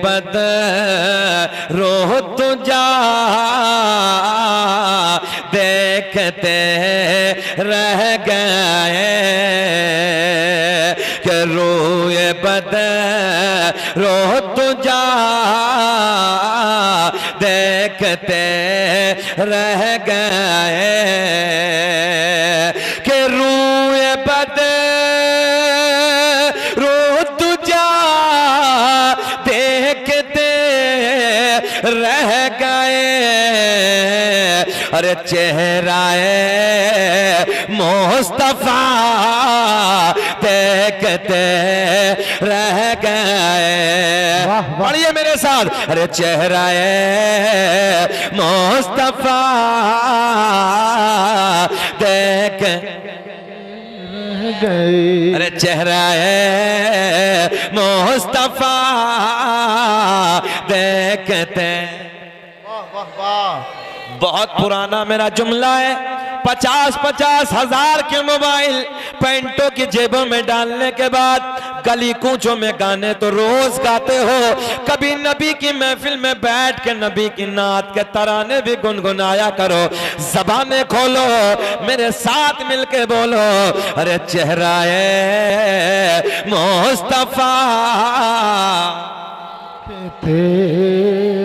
बद रोह तुझा देखते रह गए कि रोए बद रोह तुझा देखते रह गए कि रोए बद रोह तुझा देखते रह गए। अरे चेहराए मुस्तफा देखते रह गए। पढ़िए मेरे साथ, अरे चेहराए मुस्तफा देख गए। अरे चेहराए मुस्तफा देखते। वाह वाह, बहुत पुराना मेरा जुमला है। 50-50 हजार के मोबाइल पैंटों की जेबों में डालने के बाद गली कूचों में गाने तो रोज गाते हो। कभी नबी की महफिल में बैठ के नबी की नात के तराने भी गुनगुनाया करो। ज़बानें खोलो, मेरे साथ मिलके बोलो, अरे चेहराए मुस्तफा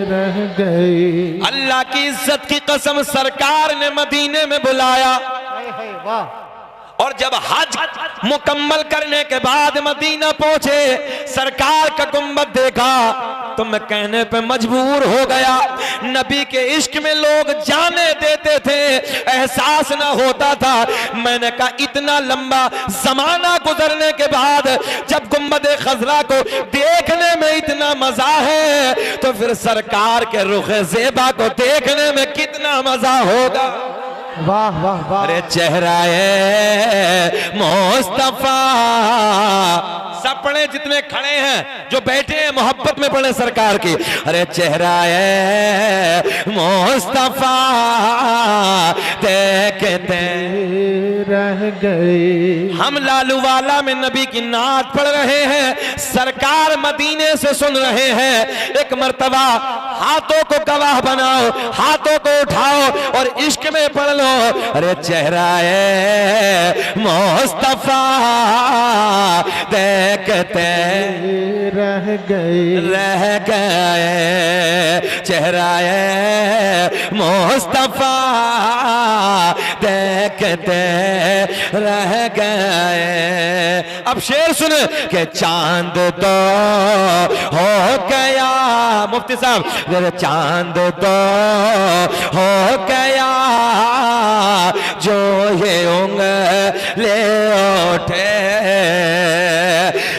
रह गए। अल्लाह की इज्जत की कसम, सरकार ने मदीने में बुलाया वाह। और जब हज मुकम्मल करने के बाद मदीना पहुंचे, सरकार का गुंबद देखा तो मैं कहने पे मजबूर हो गया। नबी के इश्क में लोग जाने देते थे, एहसास ना होता था। मैंने कहा इतना लंबा जमाना गुजरने के बाद जब गुंबद खजरा को देखने में इतना मजा है तो फिर सरकार के रुख ज़ेबा को देखने में कितना मजा होगा। वाह वाह वाह। अरे चेहराए मुस्तफा, सब पढ़े जितने खड़े हैं, जो बैठे हैं मोहब्बत में पढ़े सरकार की। अरे चेहराए मुस्तफा देखते रह गए। हम लालू वाला में नबी की नात पढ़ रहे हैं, सरकार मदीने से सुन रहे हैं। एक मर्तबा हाथों को गवाह बनाओ, हाथों को उठाओ और इश्क में पढ़ लो, अरे चेहराए मुस्तफा देखते रह गए। रह गए। चेहराए मुस्तफा देखते रह गए। अब शेर सुन के चांद तो हो गया, मुफ्ती साहब जरा चांद तो हो गया जो ये उंगली उठे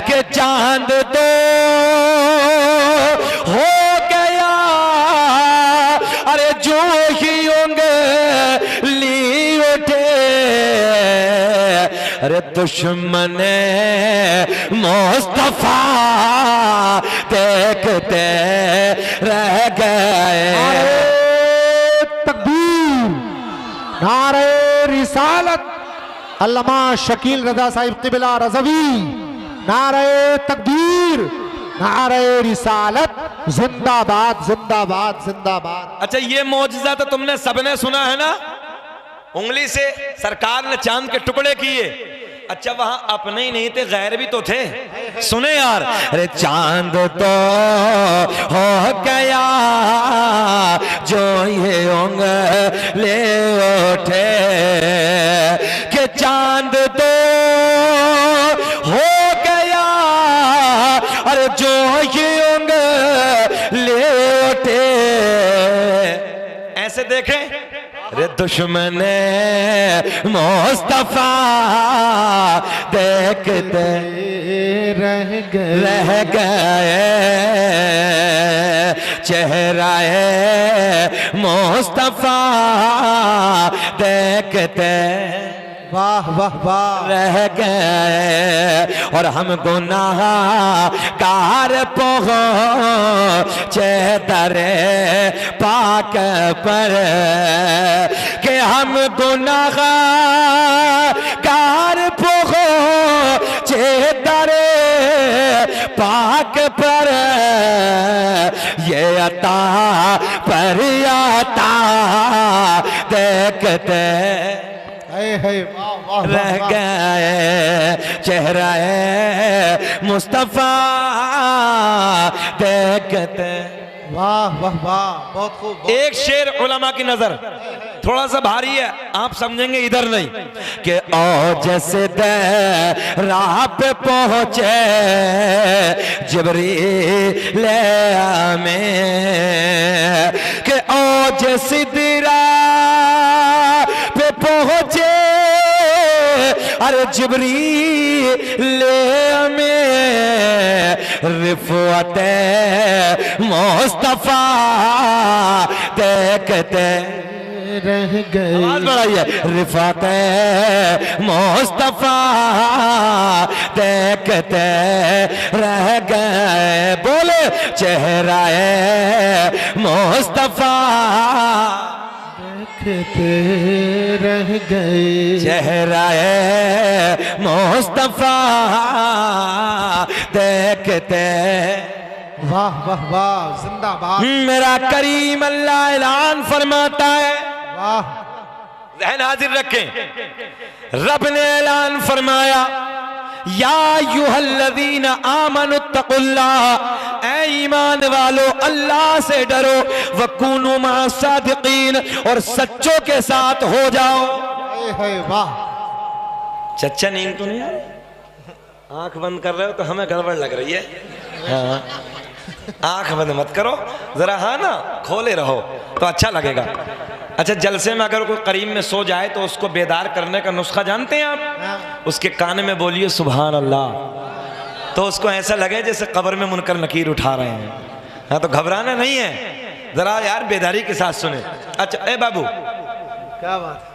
कि चांद तो हो गया, अरे जो ही उंगली उठे। अरे दुश्मन मुस्तफा देखते रह गए। नारे रिसालत, अल्लामा शकील रजा साहिब क़िबला रज़वी। नारे तकबीर, नारे रिसालत, जिंदाबाद जिंदाबाद जिंदाबाद। अच्छा ये मौजज़ा तो तुमने सबने सुना है ना, उंगली से सरकार ने चांद के टुकड़े किए। अच्छा वहां अपने ही नहीं थे, गैर भी तो थे। सुने यार, अरे चांद तो हो गया जो ये उंगली उठे कि चांद तो हो गया, अरे जो ये उंगली उठे। ऐसे देखें, अरे दुश्मन मुस्तफा देखते रह गए। चेहराए मुस्तफा देखते वाह वाह वाह रह गए। और हम गुनाहगार पहुंचे दरे पाक पर कि हम गुनाहगार पहुंचे दरे पाक पर ये अता पर आता देखते रह गए चेहरा मुस्तफा देखते। वाह वाह वाह, बहुत खूब। एक शेर उलमा की नजर थोड़ा सा भारी है, आप समझेंगे इधर नहीं कि ओ जैसे दे राह पे पहुंचे जिब्रील में कि ओ जैसे दिरा पे पहुंचे अरे जिब्रील में रिफ़अत मुस्तफा देखते रह गए। आवाज बढ़ाइए। रिफ़अत मुस्तफा देखते रह गए। बोले चेहरा मुस्तफा देखते रह गए। चेहरा मुस्तफा देखते। वाह वाह वाह, जिंदाबाद। मेरा करीम अल्लाह ऐलान फरमाता है, वाह। ज़हन हाजिर रखें। रब ने ऐलान फरमाया या अय्युहल्लज़ीना आमनुत्तकुल्लाह, ऐ ईमान वालो अल्लाह से डरो, वकूनु मअस-सादिकीन, और सच्चों के साथ हो जाओ। वाह। चच्चा नींद तो नहीं आ रही? आंख बंद कर रहे हो तो हमें गड़बड़ लग रही है। हाँ, आंख बंद मत करो जरा, हाँ ना, खोले रहो तो अच्छा लगेगा। अच्छा, जलसे में अगर कोई करीब में सो जाए तो उसको बेदार करने का नुस्खा जानते हैं आप? उसके कान में बोलिए सुभान अल्लाह, तो उसको ऐसा लगे जैसे कब्र में मुनकर नकीर उठा रहे हैं। हाँ, तो घबराना नहीं है, जरा यार बेदारी के साथ सुने। अच्छा ए बाबू, क्या बात।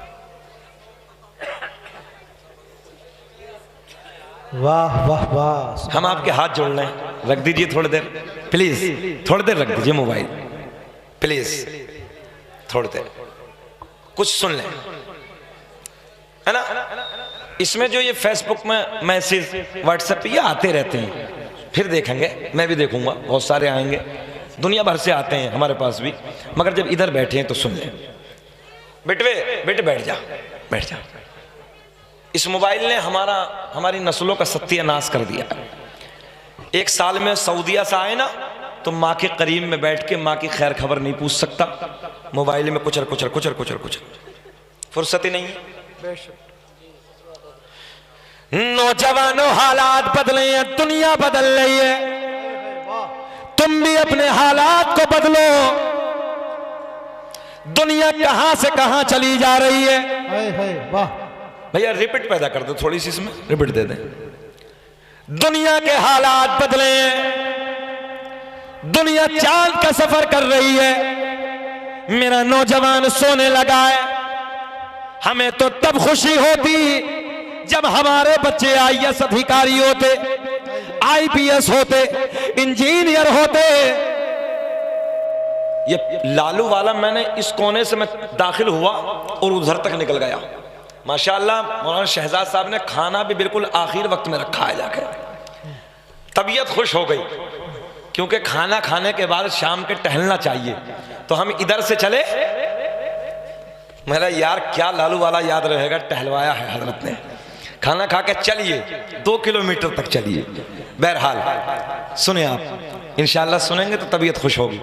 वाह वाह वाह। हम आपके हाथ जोड़ रहे हैं, रख दीजिए थोड़ी देर प्लीज, थोड़ी देर रख दीजिए मोबाइल प्लीज, थोड़ी देर कुछ सुन लें, है ना। इसमें जो ये फेसबुक में मैसेज, व्हाट्सएप पे ये आते रहते हैं, फिर देखेंगे, मैं भी देखूंगा, बहुत सारे आएंगे, दुनिया भर से आते हैं हमारे पास भी, मगर जब इधर बैठे हैं तो सुन लें। बेटे बैठ जा, बैठ जा। इस मोबाइल ने हमारी नस्लों का सत्यानाश कर दिया। एक साल में सऊदिया से आए ना तो माँ के करीब में बैठ के माँ की खैर खबर नहीं पूछ सकता, मोबाइल में कुचर कुचर कुचर कुचर कुचर, फुर्सत ही नहीं है। नौजवानों, हालात बदले हैं, दुनिया बदल रही है, तुम भी अपने हालात को बदलो। दुनिया कहां से कहां चली जा रही है। वाह भैया, रिपीट पैदा कर दो थोड़ी सी, इसमें रिपीट दे दें। दुनिया के हालात बदले हैं, दुनिया चांद का सफर कर रही है। मेरा नौजवान सोने लगा है। हमें तो तब खुशी होती जब हमारे बच्चे आईएएस अधिकारी होते, आईपीएस होते, इंजीनियर होते। ये लालू वाला, मैंने इस कोने से मैं दाखिल हुआ और उधर तक निकल गया। माशाअल्लाह मौलाना शहजाद साहब ने खाना भी बिल्कुल आखिर वक्त में रखा है जाकर। तबीयत खुश हो गई, क्योंकि खाना खाने के बाद शाम के टहलना चाहिए। तो हम इधर से चले, मेरा यार क्या लालू वाला याद रहेगा, टहलवाया है हजरत ने। खाना खा के चलिए, 2 किलोमीटर तक चलिए। बहरहाल सुने आप, इंशाअल्लाह सुनेंगे तो तबीयत खुश होगी।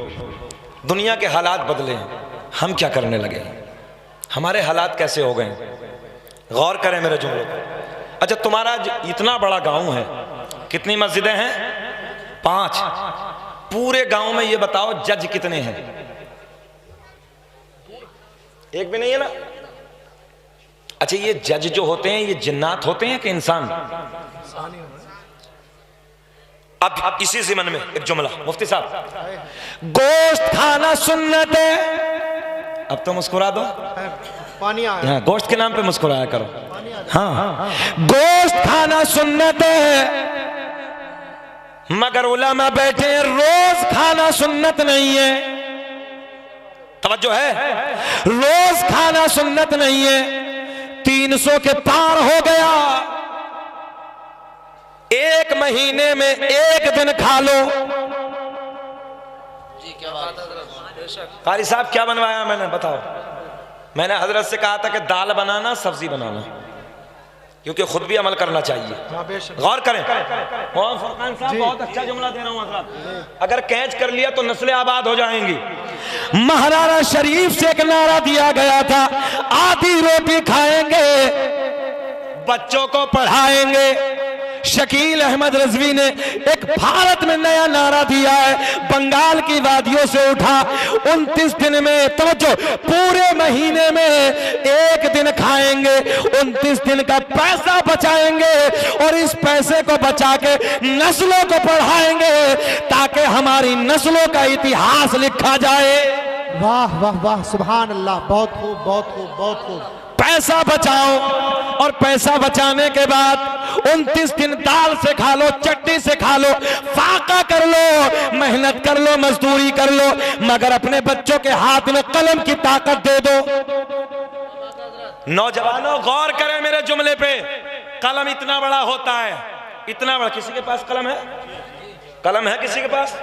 दुनिया के हालात बदले हैं, हम क्या करने लगे, हमारे हालात कैसे हो गए। गौर करें मेरे जुमलों पर। अच्छा, तुम्हारा इतना बड़ा गांव है, कितनी मस्जिदें हैं? 5। पूरे गांव में ये बताओ जज कितने हैं? एक भी नहीं है ना। अच्छा, ये जज जो होते हैं ये जिन्नात होते हैं कि इंसान? अब इसी ज़िमन में एक जुमला मुफ्ती साहब, गोश्त खाना सुन्नत है। अब तो मुस्कुरा दो, पानी आ गया। गोश्त के नाम पे मुस्कुराया करो। हाँ, गोश्त खाना सुन्नत है, मगर उलमा बैठे हैं, रोज खाना सुन्नत नहीं है। तवज्जो है, रोज खाना सुन्नत नहीं है। 300 के पार हो गया, 1 महीने में 1 दिन खा लो। कारी साहब क्या बनवाया मैंने, बताओ। मैंने हजरत से कहा था कि दाल बनाना, सब्जी बनाना, क्योंकि खुद भी अमल करना चाहिए। हाँ बेशक। गौर करें। मोहम्मद फुरकान साहब बहुत अच्छा जुमला दे रहा हूं हजरत, अगर कैच कर लिया तो नस्लें आबाद हो जाएंगी। महाराणा शरीफ से एक नारा दिया गया था, आधी रोटी खाएंगे, बच्चों को पढ़ाएंगे। शकील अहमद रजवी ने एक भारत में नया नारा दिया है, बंगाल की वादियों से उठा। 29 दिन में, तवज्जो, पूरे महीने में एक दिन खाएंगे, 29 दिन का पैसा बचाएंगे और इस पैसे को बचा के नस्लों को पढ़ाएंगे ताकि हमारी नस्लों का इतिहास लिखा जाए। वाह वाह वाह, सुभान अल्लाह, बहुत खूब बहुत खूब बहुत खूब। पैसा बचाओ और पैसा बचाने के बाद 29 दिन दाल से खा लो, चटनी से खा लो, फाका कर लो, मेहनत कर लो, मजदूरी कर लो, मगर अपने बच्चों के हाथ में कलम की ताकत दे दो। नौजवानों गौर करें मेरे जुमले पे, कलम इतना बड़ा होता है, इतना बड़ा। किसी के पास कलम है? कलम है किसी के पास?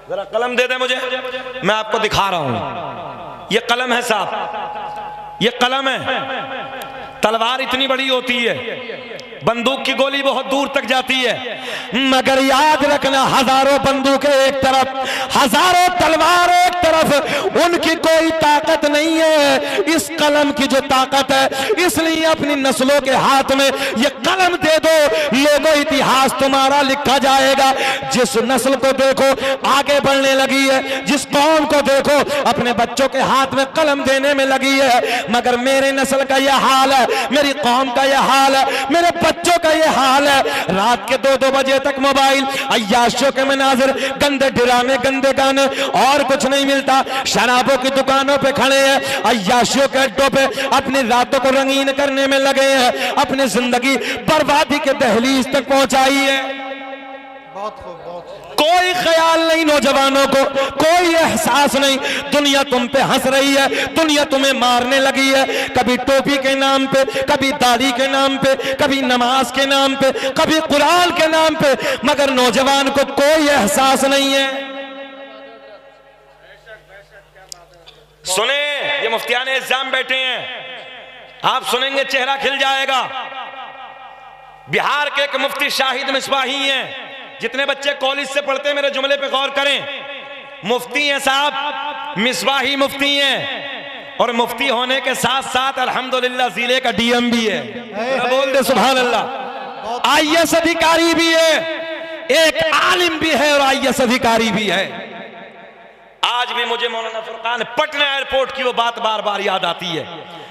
जरा कलम दे दे मुझे, मैं आपको दिखा रहा हूं। ये कलम है साहब, ये कलम है। तलवार इतनी बड़ी होती है, बंदूक की गोली बहुत दूर तक जाती है, मगर याद रखना हजारों बंदूकें एक तरफ, हजारों तलवार एक तरफ, उनकी कोई ताकत नहीं है इस कलम की जो ताकत है। इसलिए अपनी नस्लों के हाथ में ये कलम दे दो, लोगों इतिहास तुम्हारा लिखा जाएगा। जिस नस्ल को देखो आगे बढ़ने लगी है, जिस कौम को देखो अपने बच्चों के हाथ में कलम देने में लगी है, मगर मेरे नस्ल का यह हाल है, मेरी कौम का यह हाल है, मेरे बच्चों का ये हाल है। रात के 2-2 बजे तक मोबाइल, अय्याशों के मनाजिर, गंदे ड्रामे, गंदे गाने, और कुछ नहीं मिलता। शराबों की दुकानों पे खड़े हैं, अय्याशों के अड्डों पे अपनी रातों को रंगीन करने में लगे हैं, अपनी जिंदगी बर्बादी के दहलीज तक पहुंचाई है। बहुत खूब बहुत खूब। कोई ख्याल नहीं नौजवानों को, कोई एहसास नहीं। दुनिया तुम पे हंस रही है, दुनिया तुम्हें मारने लगी है, कभी टोपी के नाम पे, कभी दाढ़ी के नाम पे, कभी नमाज के नाम पे, कभी कुरान के नाम पे, मगर नौजवान को कोई एहसास नहीं है। सुने, ये मुफ्तियान इस्लाम बैठे हैं, आप सुनेंगे चेहरा खिल जाएगा। बिहार के एक मुफ्ती शाहिद मिसबाही हैं, जितने बच्चे कॉलेज से पढ़ते हैं मेरे जुमले पे गौर करें, मुफ्ती हैं साहब, मिसबाही मुफ्ती हैं, और मुफ्ती होने के साथ साथ अल्हम्दुलिल्लाह जिले का डीएम भी है। बोल दे सुभान अल्लाह। आईएएस अधिकारी भी है, एक आलिम भी है और आईएएस अधिकारी भी है। आज भी मुझे मौलाना फुरकान पटना एयरपोर्ट की वो बात बार बार याद आती है।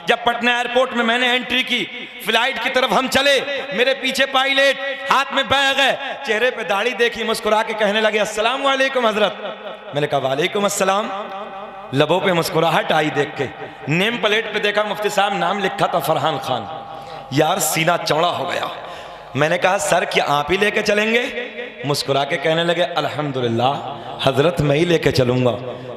जब पटना एयरपोर्ट में मैंने एंट्री की, फ्लाइट की तरफ हम चले, मेरे पीछे पायलट, हाथ में बैग है, चेहरे पे दाढ़ी देखी, मुस्कुरा के कहने लगे अस्सलाम वालेकुम हजरत। मैंने कहा वालेकुम अस्सलाम। लबों पे मुस्कुराहट आई देख के। नेम प्लेट पे देखा मुफ्ती साहब नाम लिखा था फरहान खान। यार सीना चौड़ा हो गया। मैंने कहा सर क्या आप ही लेके चलेंगे? मुस्कुरा के कहने लगे अल्हम्दुलिल्लाह हजरत मैं ही लेके चलूंगा।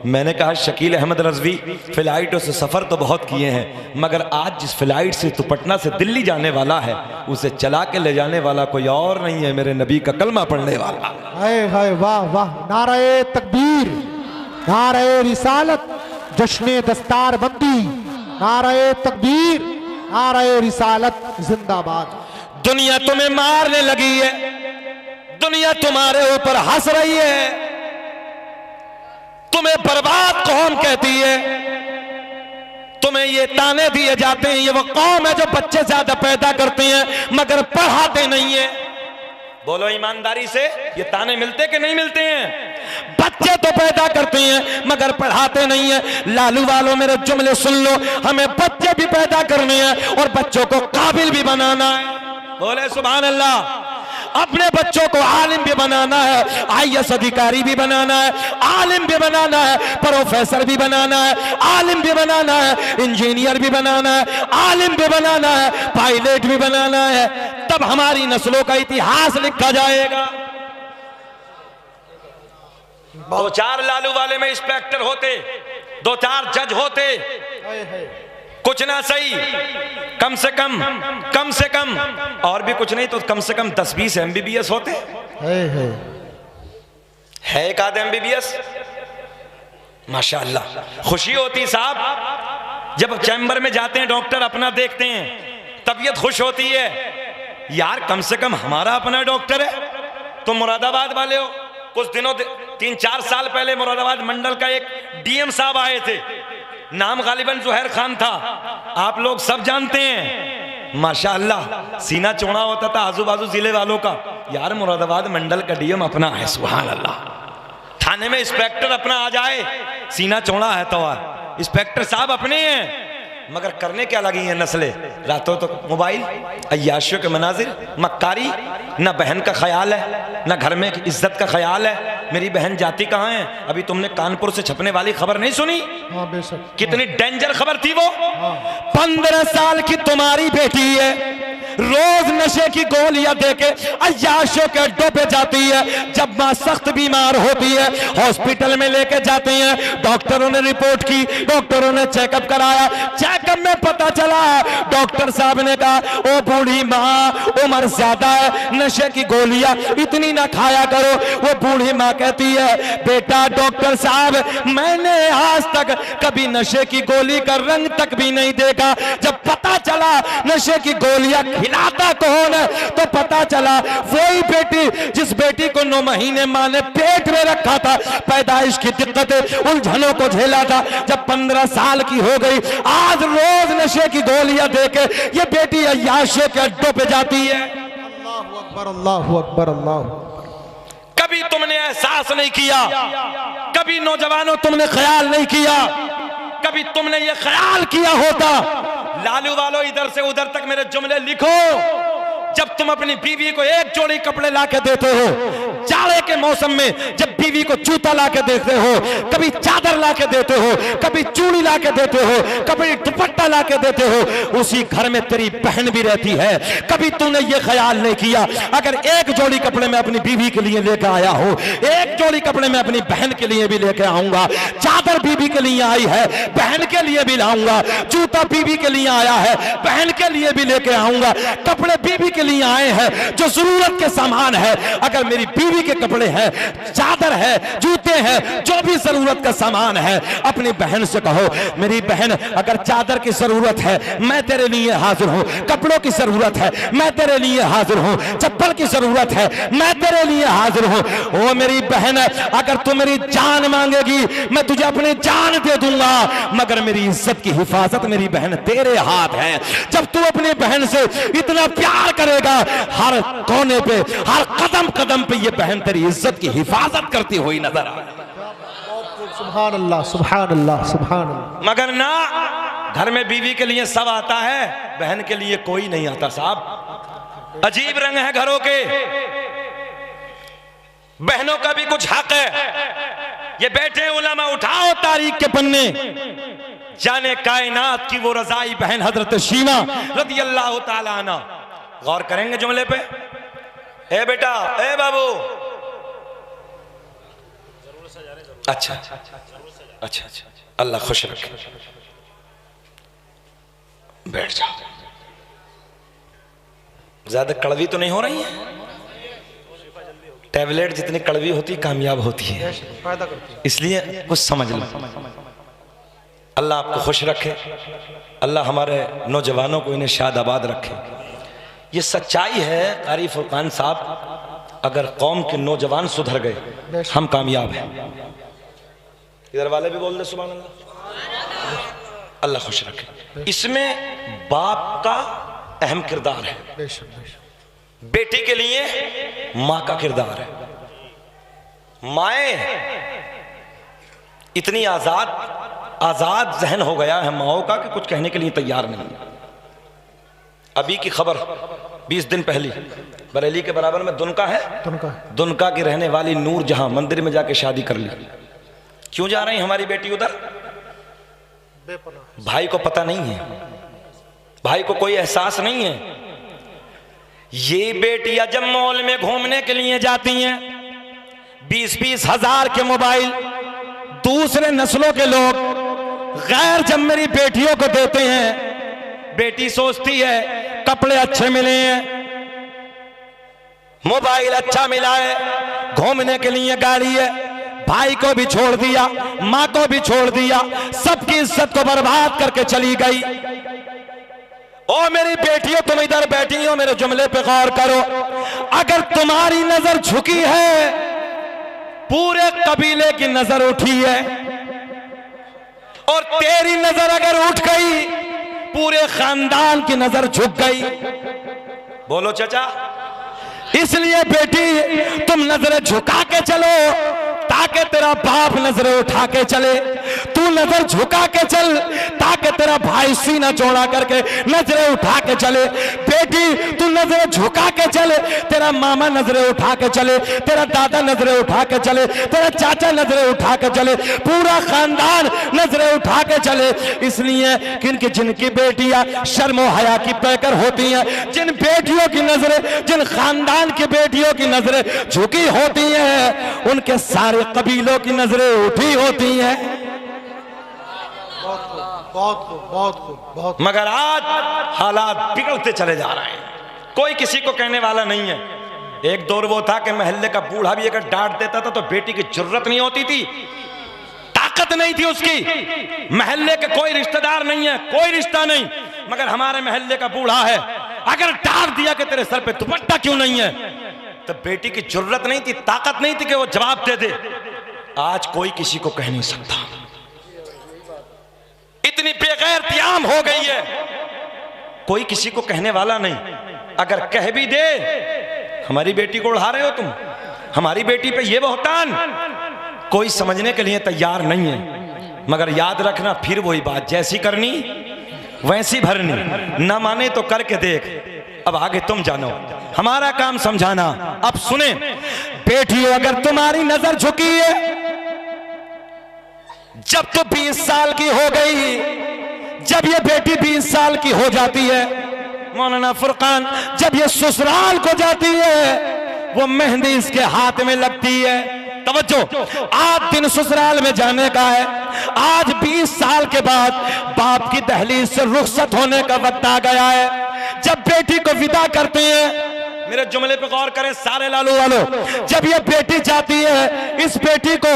मैंने कहा शकील अहमद रजवी फ्लाइटों से सफ़र तो बहुत किए हैं, मगर आज जिस फ्लाइट से तू पटना से दिल्ली जाने वाला है उसे चला के ले जाने वाला कोई और नहीं है, मेरे नबी का कलमा पढ़ने वाला। हाय हाय वाह वाह, नारे तकबीर, नारे रिसालत, जश्ने दस्तार बंदी, नारे तकबीर, नारे रिसालत जिंदाबाद। दुनिया तुम्हें मारने लगी है, दुनिया तुम्हारे ऊपर हंस रही है, तुम्हें बर्बाद कौम कहती है, तुम्हें ये ताने दिए जाते हैं ये वो कौम है जो बच्चे ज्यादा पैदा करते हैं मगर पढ़ाते नहीं है। बोलो ईमानदारी से, ये ताने मिलते कि नहीं मिलते हैं? बच्चे तो पैदा करते हैं मगर पढ़ाते नहीं है। लालू वालों मेरे जुमले सुन लो, हमें बच्चे भी पैदा करने हैं और बच्चों को काबिल भी बनाना है। बोले सुभान अल्लाह। अपने बच्चों को आलिम भी बनाना है, आईएएस अधिकारी भी बनाना है, आलिम भी बनाना है, प्रोफेसर भी बनाना है, आलिम भी बनाना है, इंजीनियर भी बनाना है, आलिम भी बनाना है, पायलट भी बनाना है, तब हमारी नस्लों का इतिहास लिखा जाएगा। 2-4 लालू वाले में इंस्पेक्टर होते, 2-4 जज होते, कुछ ना सही, कम से कम और भी कुछ नहीं तो कम से कम 10-20 MBBS होते। है एक आध MBBS माशाअल्लाह खुशी होती साहब जब चैम्बर में जाते हैं, डॉक्टर अपना देखते हैं, तबीयत खुश होती है, यार कम से कम हमारा अपना डॉक्टर है। तुम मुरादाबाद वाले हो, कुछ दिनों 3-4 साल पहले मुरादाबाद मंडल का एक डीएम साहब आए थे, नाम गालिबन जुहैर खान था, आप लोग सब जानते हैं। माशाअल्लाह सीना चौड़ा होता था आजू बाजू जिले वालों का, यार मुरादाबाद मंडल का डीएम अपना है, सुभान अल्लाह। थाने में इंस्पेक्टर अपना आ जाए, सीना चौड़ा है तो इंस्पेक्टर साहब अपने हैं, मगर करने क्या लगी हैं नस्लें, रातों तो मोबाइल, अय्याशियों के मनाजिर, मक्कारी, ना बहन का ख्याल है, ना घर में इज्जत का ख्याल है। मेरी बहन जाती कहाँ है? अभी तुमने कानपुर से छपने वाली खबर नहीं सुनी? हाँ बेशक। कितनी डेंजर खबर थी वो। 15 साल की तुम्हारी बेटी है, रोज नशे की गोलियां देके अय्याशों के अड्डों पे जाती है। जब मां सख्त बीमार होती है, हॉस्पिटल में लेके जाते हैं, डॉक्टरों ने रिपोर्ट की, डॉक्टरों ने चेकअप कराया, चेकअप में पता चला, डॉक्टर साहब ने कहा ओ बूढ़ी माँ उम्र ज्यादा है, नशे की गोलियां इतनी ना खाया करो। वो बूढ़ी माँ कहती है बेटा डॉक्टर साहब मैंने आज तक कभी नशे की गोली का रंग तक भी नहीं देखा। जब पता चला नशे की गोलियां खिलाता कौन है, तो पता चला वही बेटी जिस बेटी को 9 महीने मां ने पेट में रखा था, पैदाइश की दिक्कतें उलझनों को झेला था। जब 15 साल की हो गई, आज रोज नशे की गोलियां देके ये बेटी अय्याशों के अड्डों पे जाती है। अल्लाहु अकबर, अल्लाहु अकबर, अल्लाहु। कभी तुमने एहसास नहीं किया, कभी नौजवानों तुमने ख्याल नहीं किया, कभी तुमने ये ख्याल किया होता। लालू वालों इधर से उधर तक मेरे जुमले लिखो। जब तुम अपनी बीवी को एक जोड़ी कपड़े लाके देते हो, जाड़े के मौसम में जब बीवी को जूता लाके देते हो, कभी चादर लाके देते हो, कभी चूड़ी लाके देते हो, कभी दुपट्टा लाके देते हो, उसी घर में तेरी बहन भी रहती है। कभी तूने ये ख्याल नहीं किया अगर एक जोड़ी कपड़े में अपनी बीवी के लिए लेकर आया हो, एक जोड़ी कपड़े में अपनी बहन के लिए भी लेकर आऊंगा, चादर बीवी के लिए आई है बहन के लिए भी लाऊंगा, जूता बीवी के लिए आया है बहन के लिए भी लेके आऊंगा, कपड़े बीवी के लिए आए हैं जो जरूरत के सामान है। अगर मेरी बीवी के कपड़े हैं, चादर है, जूते हैं, जो भी जरूरत का सामान है, अपनी बहन से कहो मेरी बहन अगर चादर की जरूरत है मैं तेरे लिए हाजिर हूं, कपड़ों की जरूरत है मैं तेरे लिए हाजिर हूं, चप्पल की जरूरत है मैं तेरे लिए हाजिर हूं। ओ मेरी बहन अगर तू मेरी जान मांगेगी मैं तुझे अपनी जान दे दूंगा, मगर मेरी इज्जत की हिफाजत मेरी बहन तेरे हाथ है। जब तू अपनी बहन से इतना प्यार करेगा, हर कोने पे हर कदम कदम पे ये बहन तेरी इज्जत की हिफाजत करती हुई नजर आए। सुभान अल्लाह, सुभान अल्लाह, सुभान अल्लाह। मगर ना, घर में बीवी के लिए सब आता है, बहन के लिए कोई नहीं आता साहब। अजीब रंग है घरों के। बहनों का भी कुछ हक है। ये बैठे उलमा, उठाओ तारीख के पन्ने, जाने कायनात की वो रजाई बहन हजरत शीमा रदी अल्लाह ताला अन्हा। गौर करेंगे जुमले पे। ए बेटा, ए बाबू, अच्छा अच्छा, अल्लाह खुश रखे, बैठ जाओ। ज्यादा कड़वी तो नहीं हो रही है? टैबलेट जितनी कड़वी होती कामयाब होती है, इसलिए कुछ समझ लो। अल्लाह आपको खुश रखे, अल्लाह हमारे नौजवानों को इन्हें शाद आबाद रखे। ये सच्चाई है कारी फुरकान साहब, अगर कौम के नौजवान सुधर गए हम कामयाब हैं। इधर वाले भी बोल दे सुभान अल्लाह। अल्लाह खुश रखे। इसमें बाप का अहम किरदार है, बेटी के लिए मां का किरदार है। माएं इतनी आजाद जहन हो गया है माओ का कि कुछ कहने के लिए तैयार नहीं। अभी की खबर 20 दिन पहली, बरेली के बराबर में दुनका है, दुनका की रहने वाली नूर जहां मंदिर में जाके शादी कर ली। क्यों जा रही हमारी बेटी उधर? भाई को पता नहीं है, भाई को कोई एहसास नहीं है। ये बेटियां जब मॉल में घूमने के लिए जाती हैं, 20-20 हजार के मोबाइल दूसरे नस्लों के लोग गैर जब मेरी बेटियों को देते हैं, बेटी सोचती है कपड़े अच्छे मिले हैं, मोबाइल अच्छा मिला है, घूमने के लिए गाड़ी है, भाई को भी छोड़ दिया, माँ को भी छोड़ दिया, सबकी इज्जत को बर्बाद करके चली गई। ओ मेरी बेटियों, तुम इधर बैठी हो, मेरे जुमले पे गौर करो। अगर तुम्हारी नजर झुकी है, पूरे कबीले की नजर उठी है, और तेरी नजर अगर उठ गई, पूरे खानदान की नजर झुक गई। बोलो चाचा। इसलिए बेटी तुम नजरें झुका के चलो, ताकि तेरा बाप नजरें उठा के चले। तू नजर झुका के चल, ताकि तेरा भाई सीना चौड़ा करके नजरें उठा के चले। बेटी तू नजरें झुका के चले, तेरा मामा नजरें उठा के चले, तेरा दादा नजरें उठा के चले, तेरा चाचा नजरें उठा के चले, पूरा खानदान नजरें उठा के चले। इसलिए क्योंकि जिनकी बेटियां शर्म और हया की पैकर होती हैं, जिन बेटियों की नजरें, जिन खानदान की बेटियों की नजरें झुकी होती हैं, उनके सारे कबीलों की नजरें उठी होती हैं। बहुत खूब, बहुत खूब, बहुत। मगर आज हालात बिगड़ते चले जा रहे हैं, कोई किसी को कहने वाला नहीं है। एक दौर वो था कि महल्ले का बूढ़ा भी अगर डांट देता था तो बेटी की जरूरत नहीं होती थी, ताकत नहीं थी उसकी। महल्ले के कोई रिश्तेदार नहीं है, कोई रिश्ता नहीं, मगर हमारे महल्ले का बूढ़ा है, अगर डांट दिया कि तेरे सर पे दुपट्टा क्यों नहीं है, तो बेटी की जरूरत नहीं थी, ताकत नहीं थी कि वो जवाब दे दे। आज कोई किसी को कह नहीं सकता, इतनी बेगैरतियाम हो गई है, कोई किसी को कहने वाला नहीं। अगर कह भी दे, हमारी बेटी को उड़ा रहे हो तुम, हमारी बेटी पे ये बहुतान, कोई समझने के लिए तैयार नहीं है। मगर याद रखना, फिर वही बात, जैसी करनी वैसी भरनी, ना माने तो करके देख। अब आगे तुम जानो, हमारा काम समझाना। अब सुने बेटियों, अगर तुम्हारी नजर झुकी है, जब तो 20 साल की हो गई, जब ये बेटी 20 साल की हो जाती है, मौलाना फुरकान, जब ये ससुराल को जाती है, वो मेहंदी इसके हाथ में लगती है। तवज्जो, आज दिन ससुराल में जाने का है। आज 20 साल के बाद बाप की दहलीज से रुखसत होने का वक्त आ गया है। जब बेटी को विदा करते हैं, मेरे जुमले पे गौर करें सारे लालू वालों, जब ये बेटी जाती है, इस बेटी को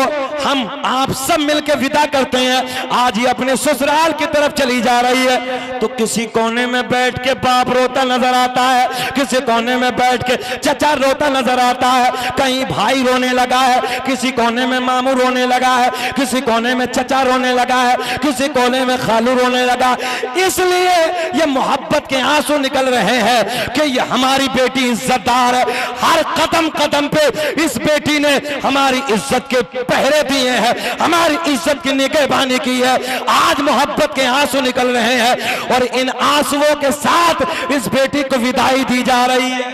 हम आप सब मिलकर विदा करते हैं। आज ये अपने ससुराल की तरफ चली जा रही है, तो किसी कोने में बैठ के बाप रोता नजर आता है, किसी कोने में बैठ के चचा रोता नजर आता है, कहीं भाई रोने लगा है, किसी कोने में मामू रोने लगा है, किसी कोने में चचा रोने लगा है, किसी कोने में खालू रोने लगा। इसलिए ये मोहब्बत के आंसू निकल रहे हैं कि ये हमारी बेटी इज्जतदार है। हर कदम कदम पे इस बेटी ने हमारी इज्जत के पहरे दिए हैं, हमारी इज्जत की निगहबानी की है। आज मोहब्बत के आंसू निकल रहे हैं, और इन आंसुओं के साथ इस बेटी को विदाई दी जा रही है।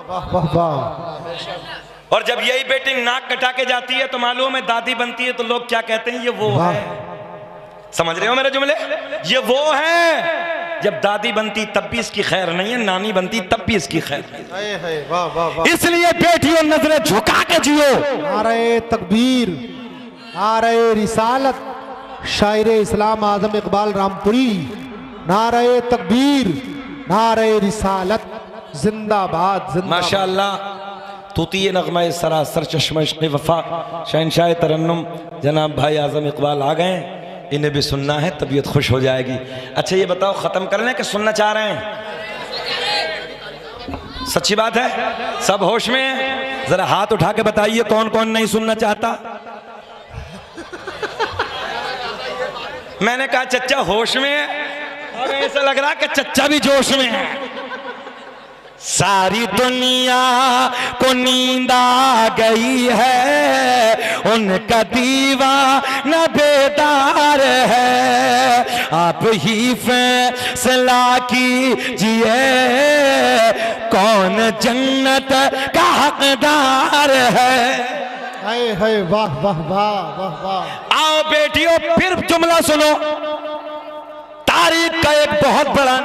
वाह वाह वाह। और जब यही बेटी नाक कटा के जाती है, तो मालूम है दादी बनती है, तो लोग क्या कहते हैं, ये वो है। समझ रहे हो मेरे जुमले? ये वो है। जब दादी बनती तब भी इसकी खैर नहीं है, नानी बनती तब भी इसकी खैर नहीं है। वाह वाह वाह। इसलिए बेटियों, नजरें झुका के जियो। नारे तकबीर, नारे रिसालत, शायर इस्लाम आजम इकबाल रामपुरी, नारे तकबीर, नारे रिसालत, जिंदाबाद जिंदाबाद। माशाअल्लाह, तूती नगमा सरासर चश्मा इश्क़ वफा, शहंशाह तरन्नुम जनाब भाई आजम इकबाल आ गए। इन्हें भी सुनना है, तबीयत खुश हो जाएगी। अच्छा ये बताओ, खत्म कर लें कि सुनना चाह रहे हैं? सच्ची बात है, सब होश में हैं? जरा हाथ उठा के बताइए कौन कौन नहीं सुनना चाहता। मैंने कहा चच्चा होश में है, और ऐसा लग रहा कि चच्चा भी जोश में है। सारी दुनिया को नींद आ गई है, उनका दीवाना बेदार है। आप ही फैसला कीजिए, कौन जन्नत का हकदार है। हाय वाह वाह वाह वाह वाह। आओ बेटियों, फिर जुमला सुनो। तारीख का एक बहुत बड़ा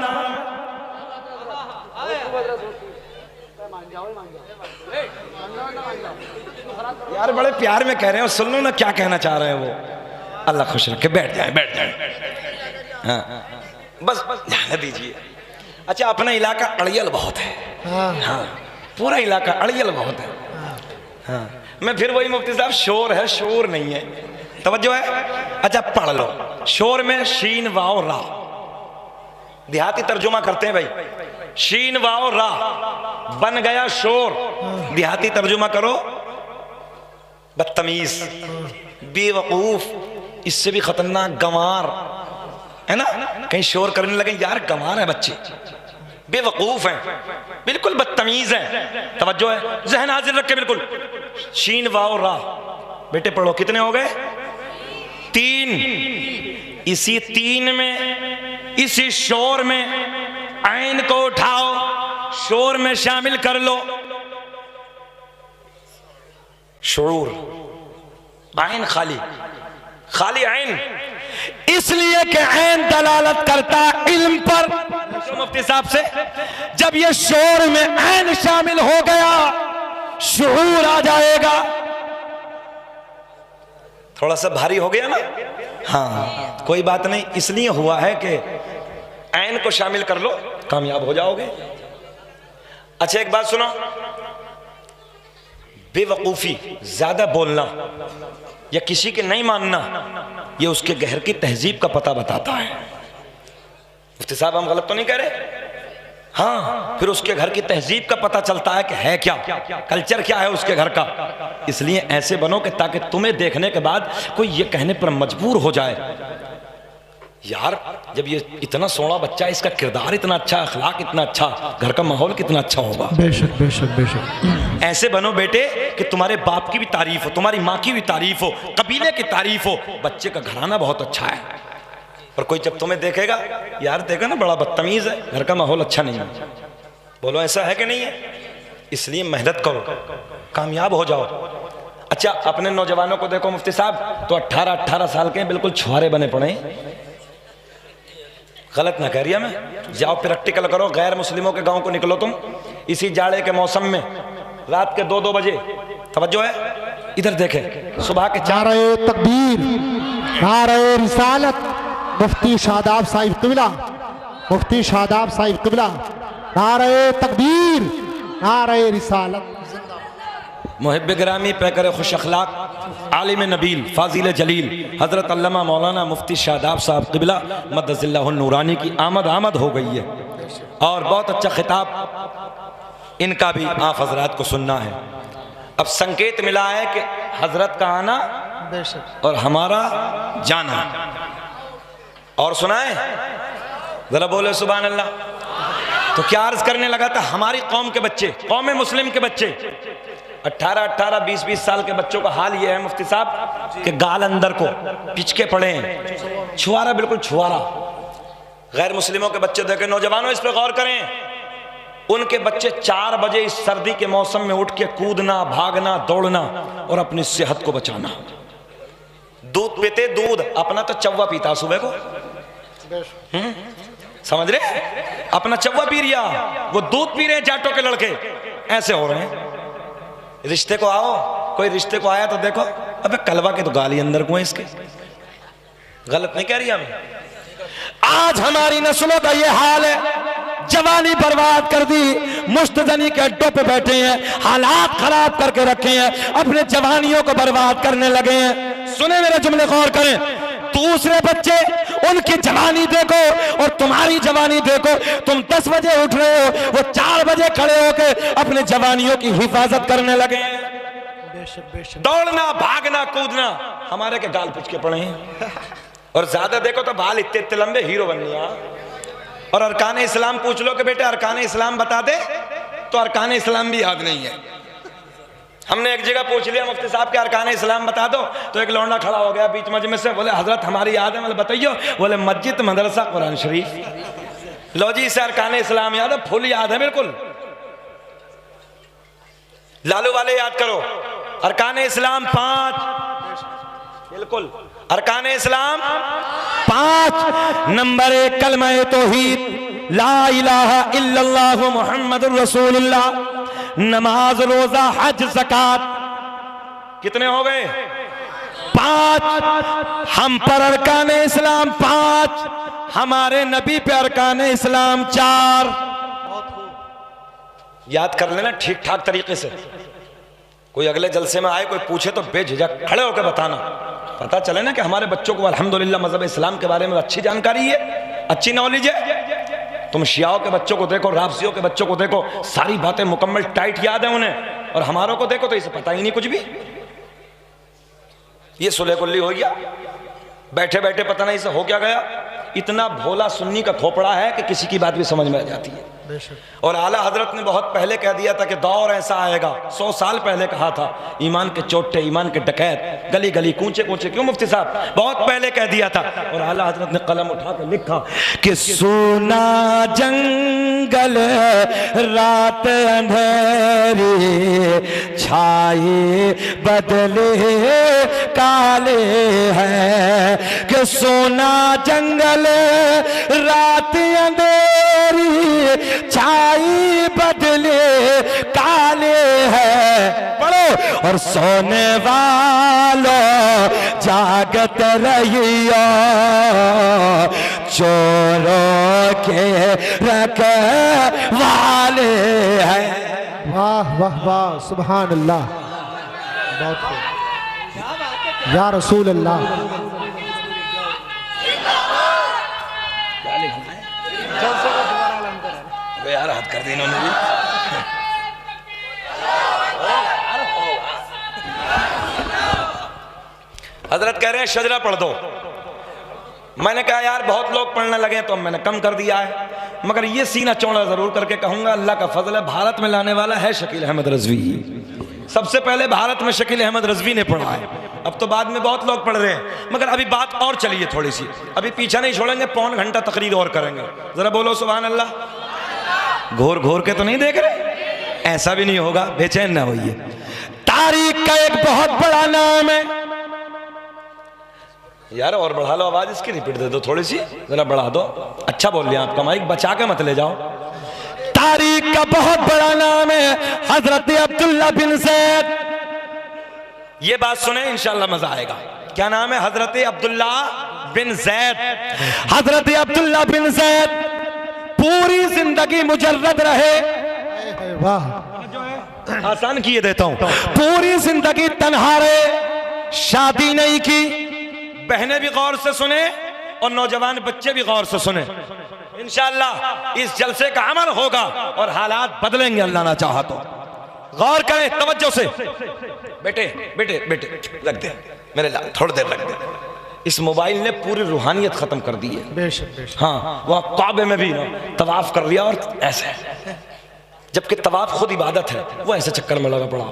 यार, बड़े प्यार में कह रहे हो, सुन लो ना क्या कहना चाह रहे हैं वो। अल्लाह खुश रखे, बैठ जाए बैठ जाए। हाँ बस बस जाने दीजिए। अच्छा, अपना इलाका अड़ियल बहुत है। हाँ, पूरा इलाका अड़ियल बहुत है। हाँ, मैं फिर वही मुफ्ती साहब, शोर है शोर नहीं है, तवज्जो है। अच्छा पढ़ लो, शोर में शीन वाओ रा, देहाती तर्जुमा करते हैं भाई, शीन वाओ रा बन गया शोर, देहाती तर्जुमा करो बदतमीज, बेवकूफ, इससे भी खतरनाक गंवार, है ना। कहीं शोर करने लगे, यार गंवार है बच्चे, बेवकूफ हैं, बिल्कुल बदतमीज हैं। तवज्जो है, जहन हाजिर रख के बिल्कुल। शीन वाओ रा, बेटे पढ़ो, कितने हो गए? 3। इसी 3 में, इसी शोर में आइन को उठाओ, शोर में शामिल कर लो। शूर, आइन खाली, खाली आइन, इसलिए कि आइन दलालत करता इल्म पर। मुफ्ती साहब से जब ये शोर में आइन शामिल हो गया, शूर आ जाएगा। थोड़ा सा भारी हो गया ना? हाँ कोई बात नहीं, इसलिए हुआ है कि आइन को शामिल कर लो, कामयाब हो जाओगे। अच्छा एक बात सुनो, बेवकूफी, ज्यादा बोलना या किसी के नहीं मानना, ये उसके गहर की तहजीब का पता बताता है। मुफ्ती साहब हम गलत तो नहीं कह रहे? हाँ, फिर उसके घर की तहजीब का पता चलता है कि है क्या, कल्चर क्या है उसके घर का। इसलिए ऐसे बनो कि ताकि तुम्हें देखने के बाद कोई ये कहने पर मजबूर हो जाए, यार जब ये इतना सोना बच्चा, इसका किरदार इतना अच्छा, अखलाक इतना अच्छा, घर का माहौल कितना अच्छा होगा। बेशक बेशक बेशक। ऐसे बनो बेटे कि तुम्हारे बाप की भी तारीफ हो, तुम्हारी माँ की भी तारीफ हो, कबीले की तारीफ हो, बच्चे का घराना बहुत अच्छा है। और कोई जब तुम्हें देखेगा, यार देखा ना बड़ा बदतमीज है, घर का माहौल अच्छा नहीं है, बोलो ऐसा है कि नहीं है? इसलिए मेहनत करो, कामयाब हो जाओ। अच्छा अपने नौजवानों को देखो मुफ्ती साहब, तो 18-18 साल के बिल्कुल छुआरे बने पड़े। गलत ना कह रही मैं, जाओ प्रैक्टिकल करो, गैर मुस्लिमों के गांव को निकलो तुम, इसी जाड़े के मौसम में रात के 2-2 बजे, तवज्जो है इधर देखे, सुबह के 4। नारे तकबीर, नारे रिसालत, मुफ्ती शादाब साहिब क़िबला, मुफ्ती शादाब साहिब क़िबला, नारे तकबीर, नारे रिसालत। मुहिब ग्रामी पैकर खुश अखलाक, आलिम नबील, फाजिल जलील, हज़रत अल्लामा मौलाना मुफ्ती शादाब साहब क़िबला मद्दज़िल्लाहुन नूरानी की आमद हो गई है। और बहुत अच्छा खिताब इनका भी आप हजरात को सुनना है। अब संकेत मिला है कि हजरत का आना और हमारा जाना, और सुनाए जरा बोले सुभान अल्लाह। तो क्या अर्ज करने लगा था, हमारी कौम के बच्चे, कौम मुस्लिम के बच्चे, 18-18, 20-20 साल के बच्चों का हाल ये है मुफ्ती साहब कि गाल अंदर को पिचके पड़े हैं, छुआरा, बिल्कुल छुआरा। गैर मुस्लिमों के बच्चे देखे, नौजवानों इस पर गौर करें, उनके बच्चे 4 बजे इस सर्दी के मौसम में उठ के कूदना, भागना, दौड़ना और अपनी सेहत को बचाना। दूध पीते, दूध अपना तो चौवा पीता सुबह को, समझ रहे, अपना चौवा पी रिया, वो दूध पी रहे हैं जाटों के लड़के, ऐसे हो रहे हैं। रिश्ते को आओ, कोई रिश्ते को आया तो देखो, अबे कलवा के तो गाली अंदर को है इसके। गलत नहीं कह रही हम। आज हमारी नस्लों का ये हाल है, जवानी बर्बाद कर दी, मुश्तजनी के अड्डों पे बैठे हैं, हालात खराब करके रखे हैं, अपने जवानियों को बर्बाद करने लगे हैं। सुने मेरे जुमले, गौर करें। दूसरे बच्चे, उनकी जवानी देखो और तुम्हारी जवानी देखो, तुम 10 बजे उठ रहे हो, वो 4 बजे खड़े होके अपने जवानियों की हिफाजत करने लगे हैं। दौड़ना, भागना, कूदना, हमारे के गाल पिच के पड़े हैं। और ज्यादा देखो तो बाल इतने इतने लंबे, हीरो बननिया। और अरकान इस्लाम पूछ लो कि बेटे अरकान इस्लाम बता दे, तो अरकान इस्लाम भी याद नहीं है। हमने एक जगह पूछ लिया मुफ्ती साहब के अरकान इस्लाम बता दो, तो एक लौंडा खड़ा हो गया बीच मजमे से, बोले हजरत हमारी याद है। मतलब बताइयो, बोले मस्जिद, मदरसा, कुरान शरीफ। लो जी, इसे अरकान इस्लाम याद है, फुल याद है बिल्कुल। लालू वाले याद करो, अरकान इस्लाम 5, बिल्कुल अरकान इस्लाम 5। नंबर 1 कलमा तौहीद, ला इलाहा इल्लल्लाहु मुहम्मदुर रसूलुल्लाह, नमाज, रोजा, हज, ज़कात। कितने हो गए? 5। हम पर अरकान इस्लाम 5, हमारे नबी पे अरकान इस्लाम 4। याद कर लेना ठीक ठाक तरीके से, कोई अगले जलसे में आए, कोई पूछे तो बेझिझक खड़े होकर बताना, पता चले ना कि हमारे बच्चों को अल्हम्दुलिल्लाह मजहब इस्लाम के बारे में अच्छी जानकारी है, अच्छी नॉलेज है। तुम शियाओं के बच्चों को देखो, राफजियों के बच्चों को देखो, सारी बातें मुकम्मल टाइट याद है उन्हें, और हमारों को देखो तो इसे पता ही नहीं कुछ भी। ये सुलह कुल्ली हो गया, बैठे बैठे पता नहीं इसे हो क्या गया। इतना भोला सुन्नी का खोपड़ा है कि किसी की बात भी समझ में आ जाती है। और आला हजरत ने बहुत पहले कह दिया था कि दौर ऐसा आएगा, 100 साल पहले कहा था, ईमान के चोटे, ईमान के डकैत गली गली कूचे कूचे, क्यों मुफ्ती साहब, बहुत पहले कह दिया था। और आला हजरत ने कलम उठा कर लिखा कि सोना जंगल रात अंधेरी छाए बदले काले हैं, कि सोना जंगल रात अंधेरी छाई बदले काले हैं। पढ़ो। और सोने वालों जागत रहियो, चोरों के रखवाले हैं। वाह वाह वाह, सुभान अल्लाह, बहुत खूब या रसूल अल्लाह। यार हाथ कर दी इन्होंने भी। हजरत कह रहे हैं शजरा पढ़ दो। मैंने कहा यार बहुत लोग पढ़ने लगे तो मैंने कम कर दिया है, मगर ये सीना चौड़ा जरूर करके कहूंगा, अल्लाह का फजल है, भारत में लाने वाला है शकील अहमद रजवी। सबसे पहले भारत में शकील अहमद रजवी ने पढ़ा है, अब तो बाद में बहुत लोग पढ़ रहे हैं, मगर अभी बात और चलिए थोड़ी सी, अभी पीछा नहीं छोड़ेंगे, पौन घंटा तकरीर और करेंगे। जरा बोलो सुभान अल्लाह। घोर घोर के तो नहीं देख रहे, ऐसा भी नहीं होगा, बेचैन ना होइए। तारीख का एक बहुत बड़ा नाम है यार, और बढ़ा लो आवाज इसकी, रिपीट दे दो थोड़ी सी, जरा बढ़ा दो। अच्छा बोल लिया आपका माइक, बचा के मत ले जाओ। तारीख का बहुत बड़ा नाम है हजरत अब्दुल्ला बिन ज़ैद। ये बात सुने इंशाअल्लाह मजा आएगा। क्या नाम है? हजरत अब्दुल्ला बिन ज़ैद। हजरत अब्दुल्ला बिन ज़ैद पूरी जिंदगी मुजर्रद रहे। वाह, आसान किए देता हूं। पूरी जिंदगी तन्हा रहे, शादी नहीं की। बहनें भी गौर से सुने और नौजवान बच्चे भी गौर से सुने। इंशाअल्लाह इस जलसे का अमल होगा और हालात बदलेंगे अल्लाह ना चाहा तो। गौर करें तवज्जो से। बेटे बेटे बेटे रख दे मेरे लाल, थोड़ी देर रख दे। इस मोबाइल ने पूरी रूहानियत खत्म कर दी है। बेशक बेशक। हाँ, वह काबे में भी तवाफ कर लिया और ऐसे, जबकि तवाफ खुद इबादत है, वो ऐसे चक्कर में लगा पड़ा।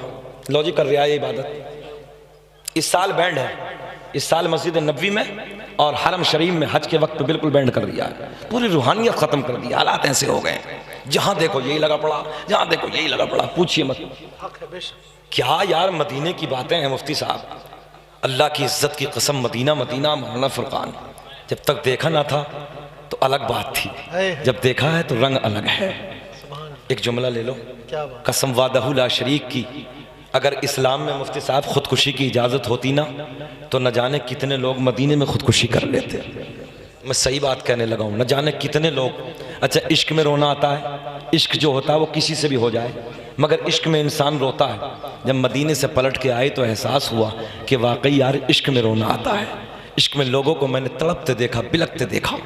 लो जी कर रहा है ये इबादत। इस साल बैंड है, इस साल मस्जिद नबवी में और हरम शरीफ में हज के वक्त बिल्कुल बैंड कर दिया है, पूरी रूहानियत खत्म कर दी। हालात ऐसे हो गए, जहां देखो यही लगा पड़ा, जहां देखो यही लगा पड़ा। पूछिए मत क्या यार, मदीने की बातें हैं मुफ्ती साहब, अल्लाह की इज्जत की कसम, मदीना मदीना मौलाना फुरकान। जब तक देखा ना था तो अलग बात थी, जब देखा है तो रंग अलग है। एक जुमला ले लो, कसम वादहु ला शरीक की, अगर इस्लाम में मुफ्ती साहब खुदकुशी की इजाज़त होती ना तो न जाने कितने लोग मदीने में खुदकुशी कर लेते। मैं सही बात कहने लगा हूँ, न जाने कितने लोग। अच्छा, इश्क में रोना आता है, इश्क जो होता है वो किसी से भी हो जाए, मगर इश्क में इंसान रोता है। जब मदीने से पलट के आए तो एहसास हुआ कि वाकई यार इश्क में रोना आता है। इश्क में लोगों को मैंने तड़पते देखा, बिलकते देखा।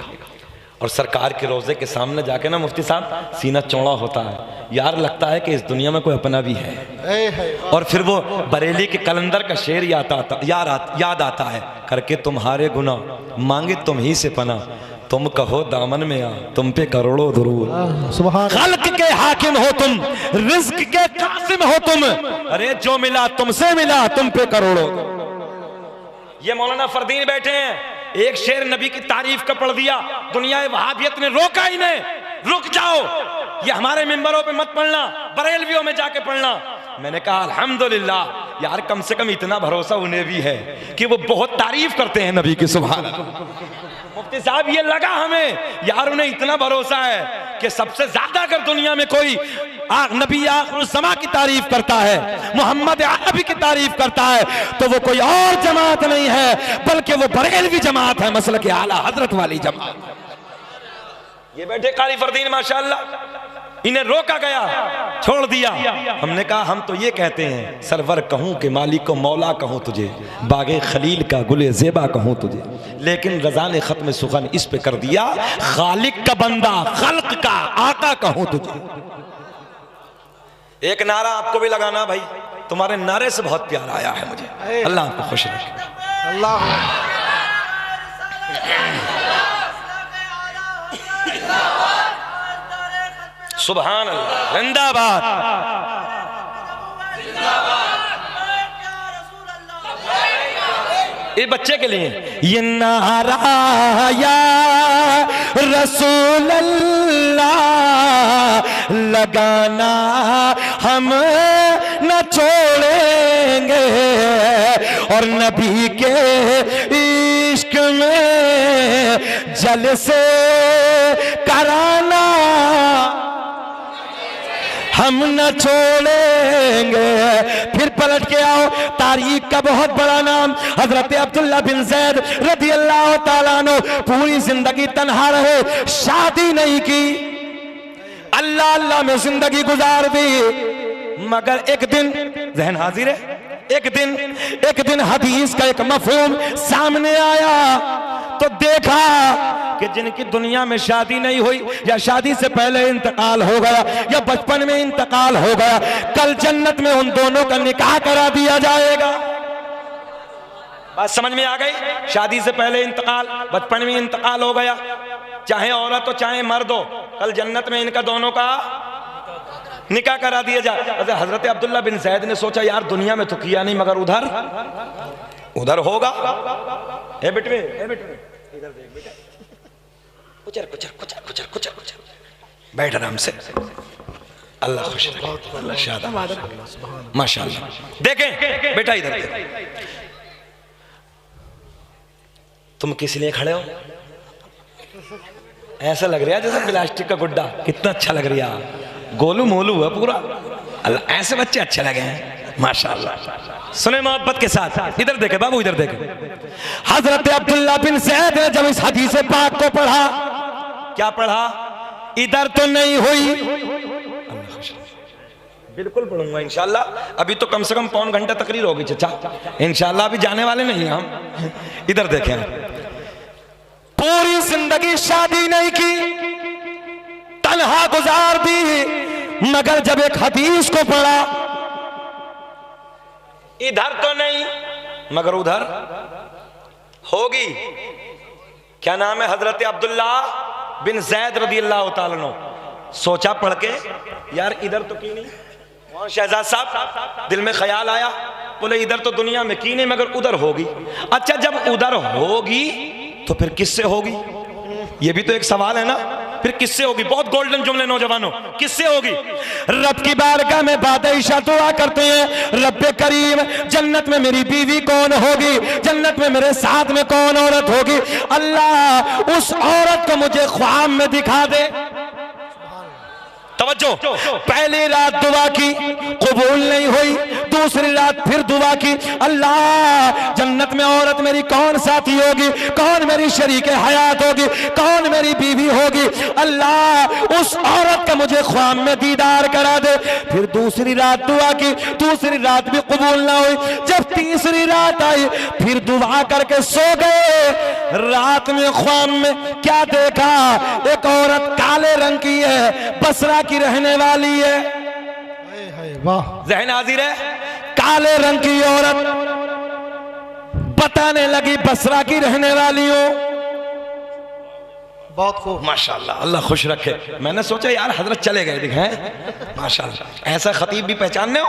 और सरकार के रोज़े के सामने जाके ना मुफ्ती साहब सीना चौड़ा होता है, यार लगता है कि इस दुनिया में कोई अपना भी है। और फिर वो बरेली के कलंदर का शेर याद आता है, करके तुम्हारे गुनाह मांगे तुम ही से पना, तुम कहो दामन में आ, तुम पे करोड़ों दुरूद। सुभान खल्क के हाकिम हो तुम, रिज़्क के कासिम हो तुम, अरे जो मिला तुमसे मिला, तुम पे करोड़ों। ये मौलाना फरदीन बैठे हैं, एक शेर नबी की तारीफ का पढ़ दिया, दुनिया वहाबियत ने रोका ही नहीं। रुक जाओ, ये हमारे मिंबरों पे मत पढ़ना, बरेलवियों में जाके पढ़ना। मैंने कहा अल्हम्दुलिल्लाह यार, कम से कम इतना भरोसा उन्हें भी है कि वो बहुत तारीफ करते हैं नबी की। सुभान अल्लाह। मुफ्ती साहब ये लगा हमें यार, उन्हें इतना भरोसा है कि सबसे ज्यादा अगर दुनिया में कोई नबी आखिरुज़्ज़मा की तारीफ करता है, मोहम्मद अरबी की तारीफ करता है, तो वो कोई और जमात नहीं है बल्कि वो बरेलवी जमात है, मसलक आला हजरत वाली जमात। ये बैठे कारी फरदीन माशाअल्लाह, इन्हें रोका गया, छोड़ दिया। हमने कहा हम तो ये कहते हैं सरवर कहूँ कि मालिक को मौला कहूँ तुझे, बागे खलील का गुले ज़ेबा कहूँ तुझे, लेकिन रज़ा ने ख़त्म सुखन इस पे कर दिया, खालिक का बंदा खल्क का आका कहूँ तुझे। एक नारा आपको भी लगाना भाई, तुम्हारे नारे से बहुत प्यार आया है मुझे। अल्लाह आपको खुश रखे। अल्लाह सुभान अल्लाह, जिंदाबाद। ये बच्चे के लिए ये नारा या रसूल अल्लाह लगाना हम न छोड़ेंगे, और नबी के इश्क में जलसे कराना हम न छोड़ेंगे। फिर पलट के आओ, तारीख का बहुत बड़ा नाम हजरत अब्दुल्ला बिन जैद रदी अल्लाह ताला अन्हु, पूरी जिंदगी तन्हा रहे, शादी नहीं की, अल्लाह अल्लाह में जिंदगी गुजार दी। मगर एक दिन, जहन हाजिर है, एक दिन हदीस का एक मफहूम सामने आया तो देखा कि जिनकी दुनिया में शादी नहीं हुई, या शादी से पहले इंतकाल हो गया, या बचपन में इंतकाल हो गया, कल जन्नत में उन दोनों का निकाह करा दिया जाएगा। बात समझ में आ गई? शादी से पहले इंतकाल, बचपन में इंतकाल हो गया, चाहे औरत हो चाहे मर्द हो, कल जन्नत में इनका दोनों का निकाह करा दिया जाए। हजरत अब्दुल्ला बिन जैद ने सोचा यार दुनिया में तो किया नहीं, मगर उधर होगा। ए बेटे, इधर देख बेटा, कुचर कुचर कुचर कुचर कुचर कुचर, बैठ आराम से। अल्लाह खुश रखे, अल्लाह शाद, माशाअल्लाह। देखें बेटा, इधर देख, तुम किस लिए खड़े हो? ऐसा लग रहा है जैसे प्लास्टिक का गुड्डा, कितना अच्छा लग रहा है, गोलू मोलू है पूरा। अल्लाह, ऐसे बच्चे अच्छे लगे हैं माशाअल्लाह। सुने मोहब्बत के साथ, इधर देखे बाबू, इधर देखे। हजरत अब्दुल्ला बिन जैद ने जब इस हदीस पाक को पढ़ा, क्या पढ़ा? इधर तो नहीं हुई, बिल्कुल पढ़ूंगा इंशाअल्लाह। अभी तो कम से कम पौन घंटा तकरीर होगी चचा, इंशाअल्लाह अभी जाने वाले नहीं हैं हम। इधर देखें, पूरी जिंदगी शादी नहीं की, तन्हा गुजार दी, मगर जब एक हदीस को पढ़ा, इधर तो नहीं मगर उधर होगी। क्या नाम है? हजरत अब्दुल्ला बिन जैद रदी अल्लाह ताला अन्हु। सोचा पढ़ के, यार इधर तो की नहीं। वहां शहजाद साहब दिल में ख्याल आया, बोले इधर तो दुनिया में की नहीं मगर उधर होगी। अच्छा, जब उधर होगी तो फिर किससे होगी? ये भी तो एक सवाल है ना, फिर किससे होगी? बहुत गोल्डन जुमले नौजवानों, किससे होगी? रब की बारगाह में बादशाह दुआ करते हैं, रब्बे करीम जन्नत में मेरी बीवी कौन होगी, जन्नत में मेरे साथ में कौन औरत होगी, अल्लाह उस औरत को मुझे ख्वाब में दिखा दे। तवज्जो, पहली रात दुआ की, कबूल नहीं हुई, दूसरी रात फिर दुआ की, अल्लाह जन्नत में औरत मेरी कौन साथी होगी, कौन मेरी शरीके हयात होगी, कौन मेरी बीवी होगी, अल्लाह उस औरत का मुझे ख्वाब में दीदार करा दे। फिर दूसरी रात दुआ की, दूसरी रात भी कबूल ना हुई। जब तीसरी रात आई फिर दुआ करके सो गए। रात में ख्वाब में क्या देखा? एक औरत काले रंग की है, बसरा की रहने वाली है। वाह, ज़हन हाजिर है, काले रंग की औरत बताने लगी बसरा की रहने वाली हो। बहुत खूब, माशाल्लाह, अल्लाह खुश रखे। मैंने सोचा यार हजरत चले गए दिखाएं, माशाल्लाह ऐसा खतीब भी पहचानने हो।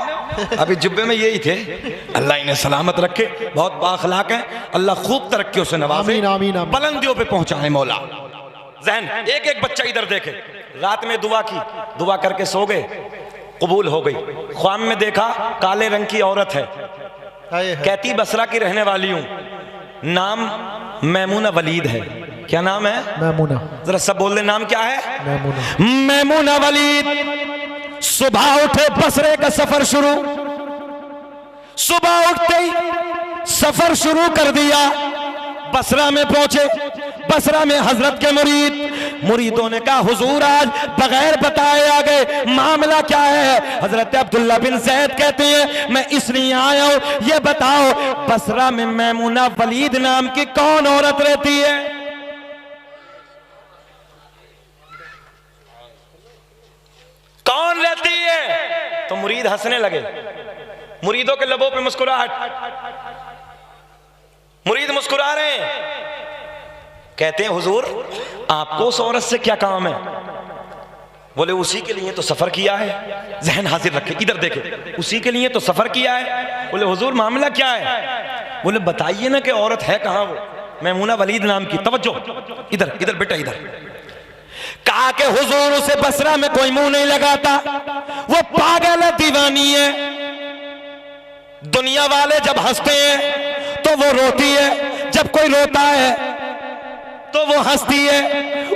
अभी जुब्बे में यही थे, अल्लाह इन्हें सलामत रखे, बहुत बाखलाक है, अल्लाह खूब तरक्कियों से नवाजे, आमीन, आमीन, आमीन। बुलंदियों पे पहुंचाए मौला। जहन एक एक बच्चा इधर देखे, रात में दुआ की, दुआ करके सो गए, कबूल हो गई। ख्वाब में देखा काले रंग की औरत है, कहती बसरा की रहने वाली हूं, नाम मैमूना वलीद है। क्या नाम है? मैमूना। जरा सब बोल दे, नाम क्या है? मैमूना। मैमूना वलीद। सुबह उठे, बसरे का सफर शुरू, सुबह उठते ही सफर शुरू कर दिया। बसरा में पहुंचे, बसरा में हजरत के मुरीद मुरीदों ने कहा हुजूर आज बगैर बताए आ गए, मामला क्या है? हजरत अब्दुल्ला बिन ज़ैद कहते हैं मैं इसलिए आया हूं, ये बताओ बसरा में मैमूना वलीद नाम की कौन औरत रहती है? कौन रहती है? तो मुरीद हंसने लगे, मुरीदों के लबों पे मुस्कुराहट, मुरीद मुस्कुरा रहे हैं। कहते हैं हुजूर आपको उस औरत से क्या काम है? बोले उसी के लिए तो सफर किया है। जहन हाजिर रखे, इधर देखे, उसी के लिए तो सफर किया है। बोले हुजूर मामला क्या है? बोले बताइए ना कि औरत है कहां वो? मैमूना वलीद नाम की। तवज्जो, इधर इधर बेटा इधर। कहा कि हुजूर उसे बसरा में कोई मुंह नहीं लगाता, वो पागल है, दीवानी है। दुनिया वाले जब हंसते हैं तो वो रोती है, जब कोई रोता है तो वो हंसती है।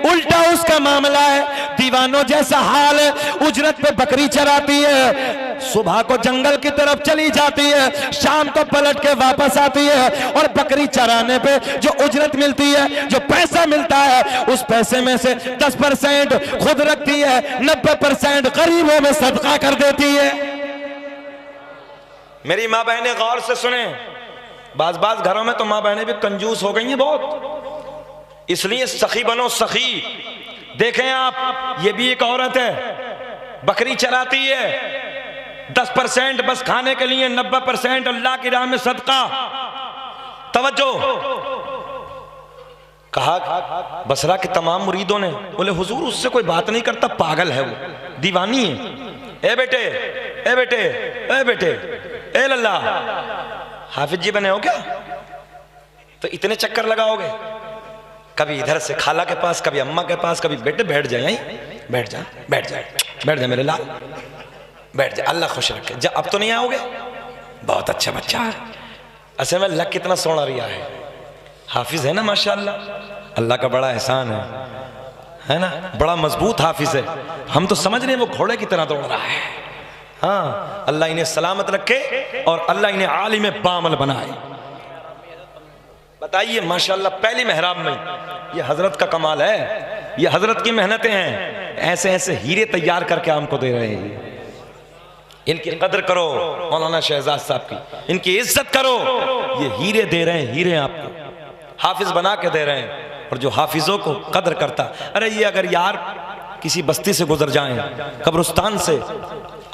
उल्टा उसका मामला है, दीवानों जैसा हाल है। उजरत पे बकरी चराती है, सुबह को जंगल की तरफ चली जाती है, शाम को पलट के वापस आती है, और बकरी चराने पे जो उजरत मिलती है, जो पैसा मिलता है, उस पैसे में से 10% खुद रखती है, 90% गरीबों में सदका कर देती है। मेरी माँ बहनें गौर से सुने, बाज घरों में तो माँ बहनें भी कंजूस हो गई हैं बहुत, इसलिए सखी बनो सखी। देखें आप, ये भी एक औरत है, बकरी चराती है, 10% बस खाने के लिए, 90% अल्लाह की राह में सदका। तवज्जो। कहा बसरा के तमाम मुरीदों ने, बोले हुजूर उससे कोई बात नहीं करता, पागल है वो, दीवानी है। ए बेटे, ए बेटे, ए बेटे, ए लल्ला, हाफिज जी बने हो क्या? तो इतने चक्कर लगाओगे, कभी इधर से खाला के पास, कभी अम्मा के पास, कभी बेटे बैठ जाए, बैठ जा, बैठ जा, बैठ जा मेरे लाल, बैठ जा, अल्लाह खुश रखे। जा, अब तो नहीं आओगे? बहुत अच्छा बच्चा है, असल में लक कितना सोना रिया है, हाफिज है ना माशाअल्लाह, अल्लाह का बड़ा एहसान है ना, बड़ा मजबूत हाफिज है। हम तो समझ रहे वो घोड़े की तरह दौड़ रहा है। हाँ, अल्लाह इन्हें सलामत रखे और अल्लाह इन्हें आलिम बामल बनाए। बताइए माशाअल्लाह, पहली मेहराब में ये हजरत का कमाल है, ये हजरत की मेहनतें हैं। ऐसे ऐसे हीरे तैयार करके हमको दे रहे हैं। इनकी कदर करो मौलाना शहजाद साहब की, इनकी इज्जत करो। ये हीरे दे रहे हैं, हीरे आपको हाफिज बना के दे रहे हैं। और जो हाफिजों को कदर करता, अरे ये अगर यार किसी बस्ती से गुजर जाएं, कब्रिस्तान से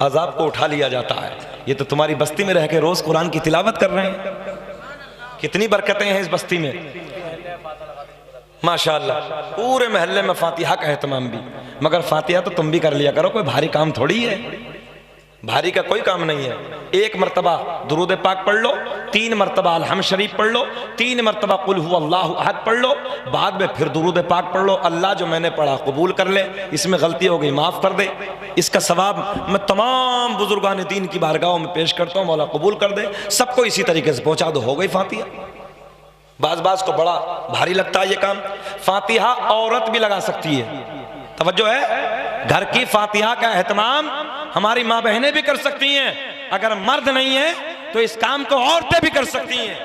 अजाब को उठा लिया जाता है। ये तो तुम्हारी बस्ती में रह के रोज कुरान की तिलावत कर रहे हैं, कितनी बरकतें हैं इस बस्ती में माशाअल्लाह। पूरे महल्ले में फातिहा का एहतमाम भी, मगर फातिहा तो तुम भी कर लिया करो, कोई भारी काम थोड़ी है, भारी का कोई काम नहीं है। एक मरतबा दुरूद पाक पढ़ लो, 3 मरतबा अलहम शरीफ पढ़ लो, 3 मरतबा कुल हु अल्लाहु अहद पढ़ लो, बाद में फिर दुरूद पाक पढ़ लो। अल्लाह जो मैंने पढ़ा कबूल कर ले, इसमें गलती हो गई माफ़ कर दे। इसका सवाब मैं तमाम बुजुर्गान दीन की बारगाहों में पेश करता हूँ, मौला कबूल कर दे। सबको इसी तरीके से पहुँचा दो, हो गई फातिहा। बाज को बड़ा भारी लगता है ये काम। फातिहा औरत भी लगा सकती है, तवज्जो है, घर की फातिहा का एहतमाम हमारी माँ बहनें भी कर सकती हैं। अगर मर्द नहीं है तो इस काम को औरतें भी कर सकती हैं।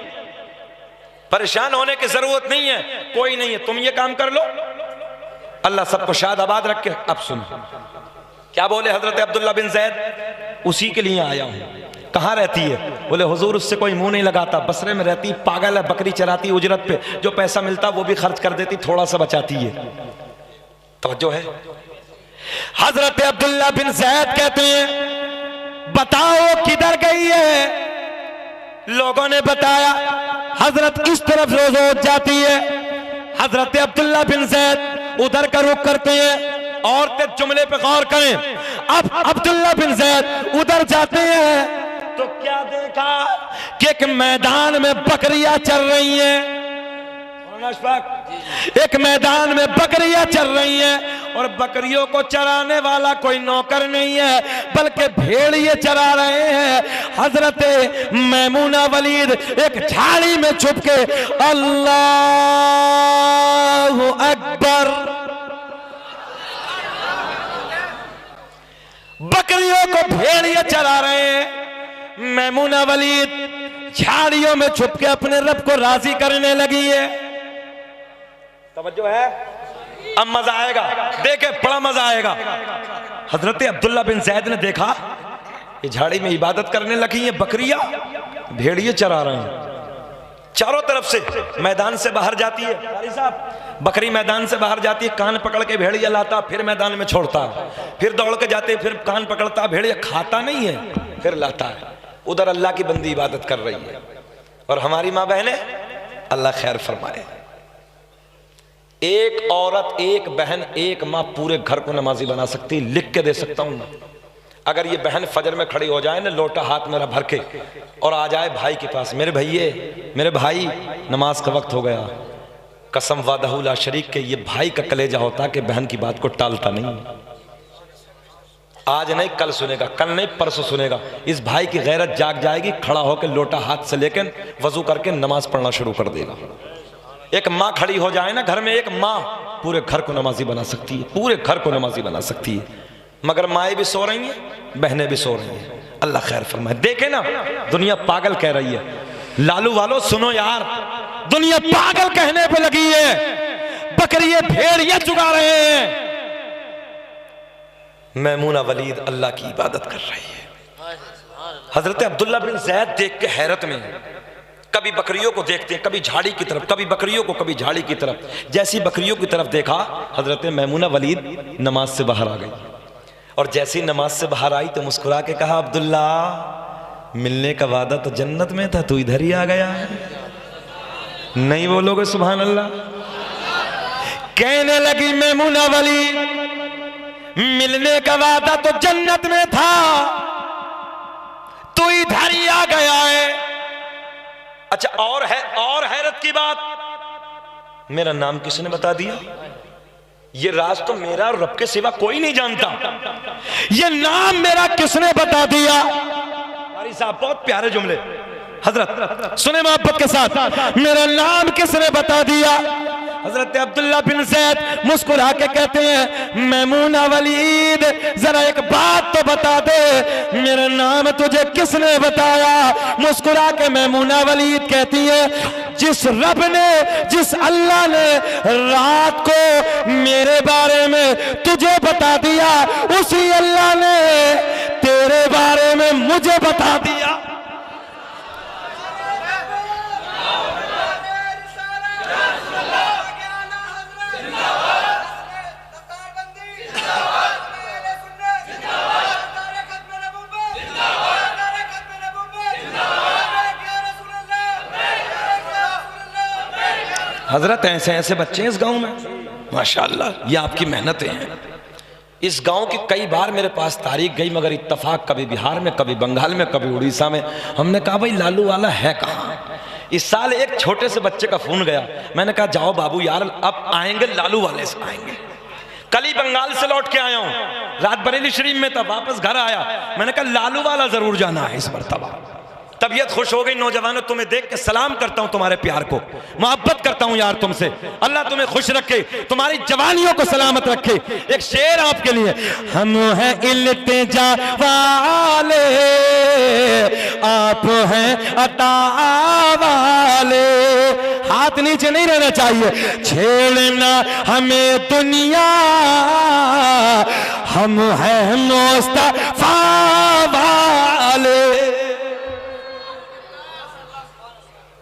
परेशान होने की जरूरत नहीं है, कोई नहीं है, तुम ये काम कर लो, अल्लाह सबको शाद आबाद रखे। अब सुनो क्या बोले हजरत अब्दुल्ला बिन ज़ैद, उसी के लिए आया हूं। कहाँ रहती है? बोले हुजूर उससे कोई मुंह नहीं लगाता, बसरे में रहती, पागल है, बकरी चराती, उजरत पे जो पैसा मिलता वो भी खर्च कर देती, थोड़ा सा बचाती है। तवज्जो है। हजरत अब्दुल्ला बिन ज़ैद कहते हैं बताओ किधर गई है? लोगों ने बताया हजरत इस तरफ रोज जाती है। हजरत अब्दुल्ला बिन ज़ैद उधर का रुख करते हैं। औरतें जुमले पे गौर करें। अब अब्दुल्ला बिन ज़ैद उधर जाते हैं तो क्या देखा कि एक मैदान में बकरियां चल रही हैं। एक मैदान में बकरियां चल रही हैं और बकरियों को चराने वाला कोई नौकर नहीं है, बल्कि भेड़िए चरा रहे हैं। हजरत मैमूना वलीद एक झाड़ी में छुप के अल्लाहु अकबर, बकरियों को भेड़िए चरा रहे हैं। मैमूना वलीद झाड़ियों में छुप के अपने रब को राजी करने लगी है। तवज्जो है। अब मजा आएगा, देखे बड़ा मजा आएगा। हजरत अब्दुल्ला बिन जैद ने देखा ये झाड़ी में इबादत करने लगी है बकरियां, भेड़िए चरा रहे हैं। चारों तरफ से मैदान से बाहर जाती है, कारी साहब बकरी मैदान से बाहर जाती है, कान पकड़ के भेड़िया लाता, फिर मैदान में छोड़ता, फिर दौड़ के जाते, फिर कान पकड़ता, भेड़िया खाता नहीं है, फिर लाता है। उधर अल्लाह की बंदी इबादत कर रही है। और हमारी माँ बहनें, अल्लाह खैर फरमाए, एक औरत, एक बहन, एक माँ पूरे घर को नमाजी बना सकती। लिख के दे सकता हूं मैं। अगर ये बहन फजर में खड़ी हो जाए ना, लोटा हाथ मेरा भर के, और आ जाए भाई के पास, मेरे भैये, मेरे भाई नमाज का वक्त हो गया, कसम वादहू ला शरीक के, ये भाई का कलेजा होता कि बहन की बात को टालता नहीं। आज नहीं कल सुनेगा, कल नहीं परसों सुनेगा। इस भाई की गैरत जाग जाएगी, खड़ा होकर लोटा हाथ से लेकर वजू करके नमाज पढ़ना शुरू कर देगा। एक माँ खड़ी हो जाए ना घर में, एक माँ पूरे घर को नमाजी बना सकती है, पूरे घर को नमाजी बना सकती है। मगर माएँ भी सो रही हैं, बहनें भी सो रही हैं। अल्लाह खैर फरमाए। देखे ना, दुनिया पागल कह रही है। लालू वालों सुनो यार, दुनिया पागल कहने पे लगी है, बकरियां भेड़ियां चुगा रहे हैं। मैमूना वलीद अल्लाह की इबादत कर रही है। हजरत अब्दुल्ला बिन जैद देख के हैरत में, कभी बकरियों को देखते हैं, कभी झाड़ी की तरफ, कभी बकरियों को, कभी झाड़ी की तरफ। जैसी बकरियों की तरफ देखा, हजरत मैमूना वलीद नमाज से बाहर आ गई, और जैसी नमाज से बाहर आई तो मुस्कुरा के कहा, अब्दुल्ला मिलने का वादा तो जन्नत में था, तू इधर ही आ गया है। नहीं बोलोगे सुभान अल्लाह? कहने लगी मैमूना वलीद, मिलने का वादा तो जन्नत में था, तू इधर ही आ गया है। अच्छा, और है, और हैरत की बात, मेरा नाम किसने बता दिया? ये राज तो मेरा और रब के सिवा कोई नहीं जानता। ये नाम मेरा किसने बता दिया? कारी साहब बहुत प्यारे जुमले, हजरत सुने मोहब्बत के साथ। मेरा नाम किसने बता दिया? हजरत अब्दुल्ला बिन जैद मुस्कुरा के कहते हैं, मैमूना वलीद जरा एक बात तो बता दे, मेरा नाम तुझे किसने बताया? मुस्कुरा के मैमूना वलीद कहती है, जिस रब ने, जिस अल्लाह ने रात को मेरे बारे में तुझे बता दिया, उसी अल्लाह ने तेरे बारे में मुझे बता दिया। हजरत ऐसे ऐसे बच्चे हैं इस गांव में, माशाअल्लाह, ये आपकी मेहनतें हैं। इस गांव की कई बार मेरे पास तारीख गई, मगर इत्तफाक कभी बिहार में, कभी बंगाल में, कभी उड़ीसा में। हमने कहा भाई लालू वाला है कहाँ? इस साल एक छोटे से बच्चे का फोन गया, मैंने कहा जाओ बाबू यार, अब आएंगे लालू वाले से आएंगे। कल ही बंगाल से लौट के आया हूं, रात बरेली शरीफ में था, वापस घर आया, मैंने कहा लालू वाला जरूर जाना है इस मरतबा। तबीयत खुश हो गई। नौजवानों, तुम्हें देख के सलाम करता हूं, तुम्हारे प्यार को मोहब्बत करता हूं यार तुमसे। अल्लाह तुम्हें खुश रखे, तुम्हारी जवानियों को सलामत रखे। एक शेर आपके लिए, हम हैं इल्तिजा वाले, आप हैं अता वाले। हाथ नीचे नहीं रहना चाहिए, छेड़ना हमें दुनिया, हम हैं मुस्तफा वाले।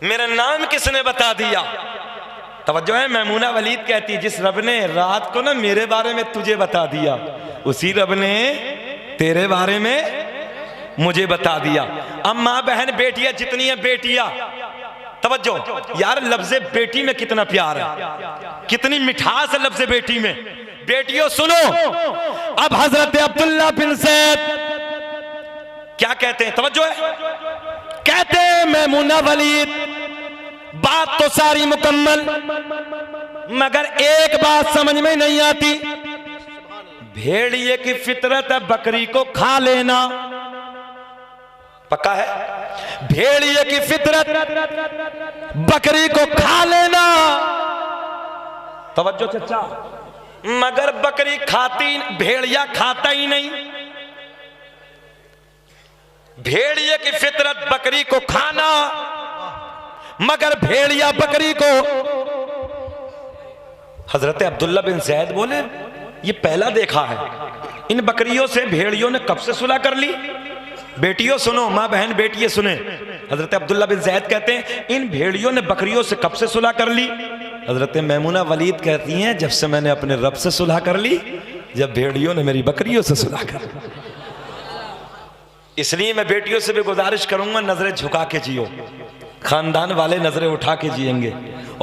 मेरा नाम किसने बता दिया? तवज्जो है, मैमूना वलीद कहती, जिस रब ने रात को ना मेरे बारे में तुझे बता दिया, उसी रब ने तेरे बारे में मुझे बता दिया। अब माँ बहन बेटियां जितनी है बेटियां, तवज्जो यार, लफ्ज़े बेटी में कितना प्यार है, कितनी मिठास है लफ्ज़े बेटी में। बेटियों सुनो, अब हजरत अब्दुल्ला बिन जैद क्या कहते हैं, तवज्जो है, कहते हैं मैमूना वलीद, बात तो सारी मुकम्मल, मगर एक बात समझ में नहीं आती। भेड़िए की फितरत है बकरी को खा लेना, पक्का है? भेड़िए की फितरत बकरी को खा लेना, तवज्जो चचा, मगर बकरी खाती, भेड़िया खाता ही नहीं। भेड़िए की फितरत बकरी को खाना, मगर भेड़िया बकरी को, हजरत अब्दुल्ला बिन ज़ैद बोले ये पहला देखा है, इन बकरियों से भेड़ियों ने कब से सुलह कर ली। बेटियों सुनो, माँ बहन बेटियां सुने, हजरत अब्दुल्ला बिन ज़ैद कहते हैं इन भेड़ियों ने बकरियों से कब से सुलह कर ली। हजरत मैमुना वलीद कहती हैं जब से मैंने अपने रब से सुलह कर ली, जब भेड़ियों ने मेरी बकरियों से सुलह कर ली। इसलिए मैं बेटियों से भी गुजारिश करूंगा नजरें झुका के जियो, खानदान वाले नजरें उठा के जिएंगे।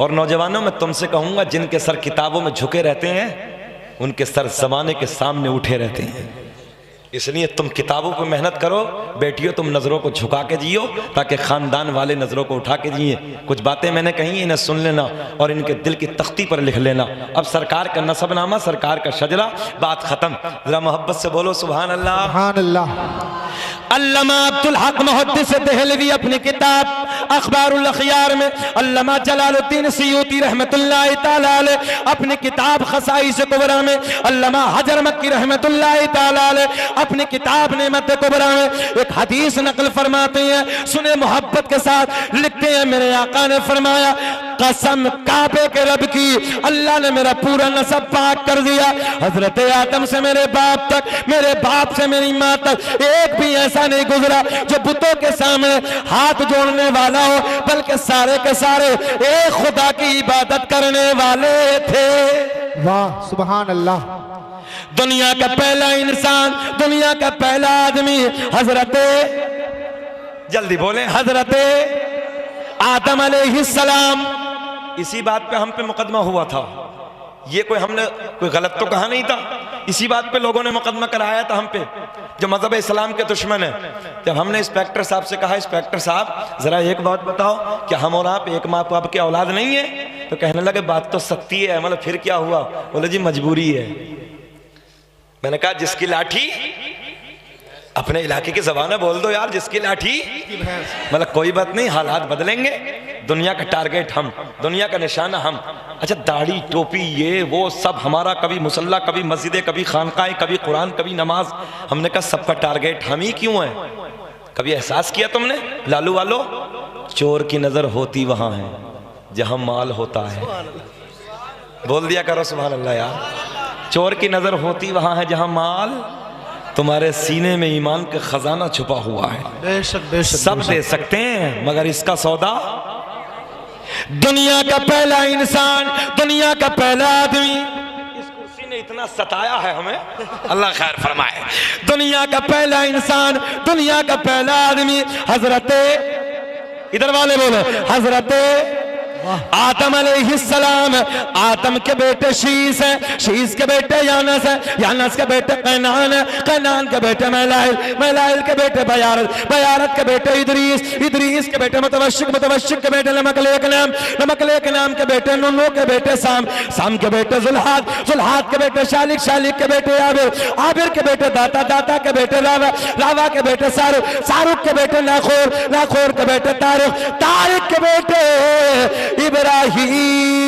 और नौजवानों में तुमसे कहूंगा जिनके सर किताबों में झुके रहते हैं उनके सर जमाने के सामने उठे रहते हैं। इसलिए तुम किताबों पर मेहनत करो, बेटियों तुम नजरों को झुका के जियो ताकि खानदान वाले नजरों को उठा के जिए। कुछ बातें मैंने कही इन्हें सुन लेना और इनके दिल की तख्ती पर लिख लेना। अब सरकार का नसबनामा, सरकार का शजरा, बात खत्म। जरा मोहब्बत से बोलो सुभान अल्लाह। सुभान अल्लाह। अल्लामा अब्दुल हक मुहद्दिस देहलवी अपनी किताब अखबारुल अखयार में, अल्लामा जलालुद्दीन सियूती रहमतुल्लाह तआला अलैह अपनी किताब खसाइस कुबरा में, अल्लामा हजर मक्की रहमतुल्लाह तआला अलैह अपनी किताब नेमत कुबरा में एक हदीस नकल फरमाते हैं। सुने मोहब्बत के साथ, लिखते हैं मेरे आका ने फरमाया कसम काबे के रब की, अल्लाह ने मेरा पूरा नसब पाक कर दिया। हजरत आदम से मेरे बाप तक, मेरे बाप से मेरी माँ तक एक भी ऐसा नहीं गुजरा जो बुतों के सामने हाथ जोड़ने वाला हो, बल्कि सारे के सारे एक खुदा की इबादत करने वाले थे। वाह सुभान अल्लाह। दुनिया का पहला इंसान, दुनिया का पहला आदमी हजरत, जल्दी बोले, हजरत आदम अलैहिस्सलाम। इसी बात पे हम पे मुकदमा हुआ था। ये कोई हमने कोई गलत तो कहा नहीं था, इसी बात पे लोगों ने मुकदमा कराया था हम पे, जो मजहब इस्लाम के दुश्मन है। जब हमने इंस्पेक्टर साहब से कहा इंस्पेक्टर साहब जरा एक बात बताओ, क्या हम और आप एक माँ बाप के औलाद नहीं है? तो कहने लगे बात तो सत्य है। मतलब फिर क्या हुआ? बोले जी मजबूरी है। मैंने कहा जिसकी लाठी, अपने इलाके की जबान में बोल दो यार, जिसकी लाठी, मतलब कोई बात नहीं, हालात बदलेंगे। दुनिया का टारगेट हम, दुनिया का निशाना हम। अच्छा दाढ़ी टोपी ये वो सब हमारा, कभी मुसल्ला, कभी मस्जिदें, कभी खानकाएं, कभी कुरान, कभी नमाज। हमने कहा सबका टारगेट हम ही क्यों है? कभी एहसास किया तुमने लालू वालो? चोर की नजर होती वहां है जहां माल होता है। बोल दिया करो सुभान अल्लाह यार। चोर की नजर होती वहां है जहां माल, तुम्हारे सीने में ईमान का खजाना छुपा हुआ है। बेशक बेशक सब दे सकते हैं मगर इसका सौदा। दुनिया का पहला इंसान, दुनिया का पहला आदमी, इस कुर्सी ने इतना सताया है हमें, अल्लाह खैर फरमाए। दुनिया का पहला इंसान, दुनिया का पहला आदमी हजरत, इधर वाले बोलो, हजरत आदम अलैहिस्सलाम। आदम के बेटे शीस है, शीस के बेटे यानस है, यानस के बेटे कैनान है, कैनान के बेटे मैलाइल, मैलाइल के बेटे बयारत, बयारत के बेटे इदरीस, इदरीस के बेटे मुतवश्शिक, मुतवश्शिक के बेटे नमकलेक नाम, नमकलेक नाम के बेटे नुनू के बेटे साम, साम के बेटे जुल्हाद, जुल्हाद के बेटे शालिक, शालिक के बेटे आबिर, आबिर के बेटे दाता, दाता के बेटे रावा, रावा के बेटे सारुक, सारुक के बेटे नाखोर, नाखोर के बेटे तारिक, तारिक के बेटे इब्राहिम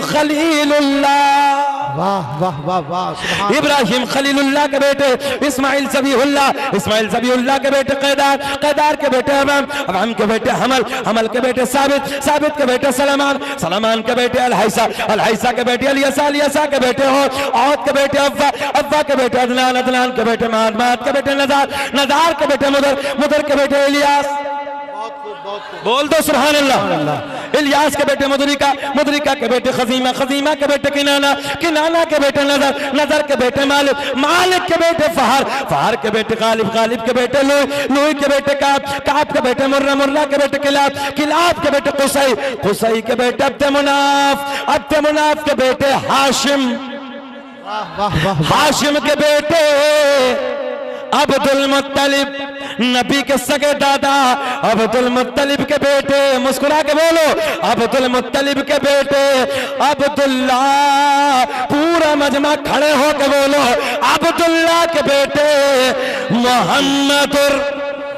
खलीलुल्लाह। वाह वाह वाह वाह। इब्राहिम खलीलुल्लाह के बेटे इस्माइल ज़बीहुल्लाह, इस्माइल ज़बीहुल्लाह के बेटे कैदार, कैदार के बेटे अवाम, अवाम के बेटे हमल, हमल के बेटे साबित, साबित के बेटे सलमान, सलमान के बेटे अलहैसा, अलहैसा के बेटे अलियसा, अलियसा के बेटे औद के बेटे अव्वा, अव्वा के बेटे अदनान, अदनान के बेटे माद, माद के बेटे नज़ार, नज़ार के बेटे मुदर, मुदर के बेटे इलियास। बोल दो सुभान अल्लाह। इलियास के बेटे मुदरिका, मुदरिका के बेटे खजीमा, खजीमा के बेटे किनाना, किनाना के बेटे नजर, नजर के बेटे मालिक, मालिक के बेटे फहर, फहर के बेटे गालिब, गालिब के बेटे लुई, लुई के बेटे काब, काब के बेटे मुर्रा, मुर्रा के बेटे किलाब, किलाब के बेटे कुसई, कुसई के बेटे अब्द मुनाफ, अब्द मुनाफ के बेटे हाशिम, हाशिम के बेटे अब्दुल मुत्तलिब, नबी के सगे दादा अब्दुल मुत्तलिब के बेटे, मुस्कुरा के बोलो, अब्दुल मुत्तलिब के बेटे अब्दुल्ला, पूरा मजमा खड़े हो के बोलो, अब्दुल्ला के बेटे मोहम्मद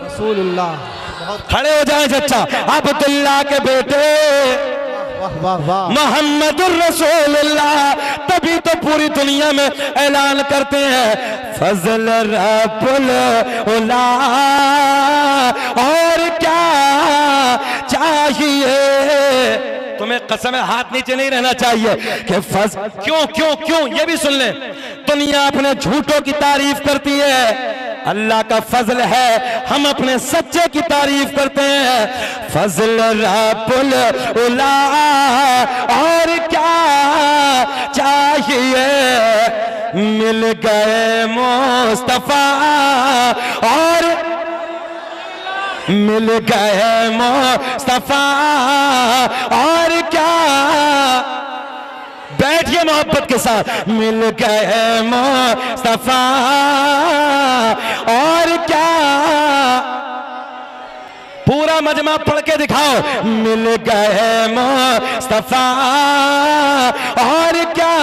रसूलुल्लाह। खड़े हो जाए चचा, अब्दुल्ला के बेटे मोहम्मदुर रसूलुल्लाह। तभी तो पूरी दुनिया में ऐलान करते हैं फजल रब्बुल उला, और क्या चाहिए तुम्हें कसम है हाथ नीचे नहीं रहना चाहिए कि क्यों क्यों क्यों, ये भी सुन ले। दुनिया अपने झूठों की तारीफ करती है, अल्लाह का फजल है हम अपने सच्चे की तारीफ करते हैं। फजल रब्बुल उला, और क्या चाहिए, मिल गए मुस्तफा और मिल गए मुस्तफा, और क्या, बैठिए मोहब्बत के साथ, मिल गए मुस्तफा और क्या, पूरा मजमा पढ़ के दिखाओ, मिल गए मुस्तफा और क्या।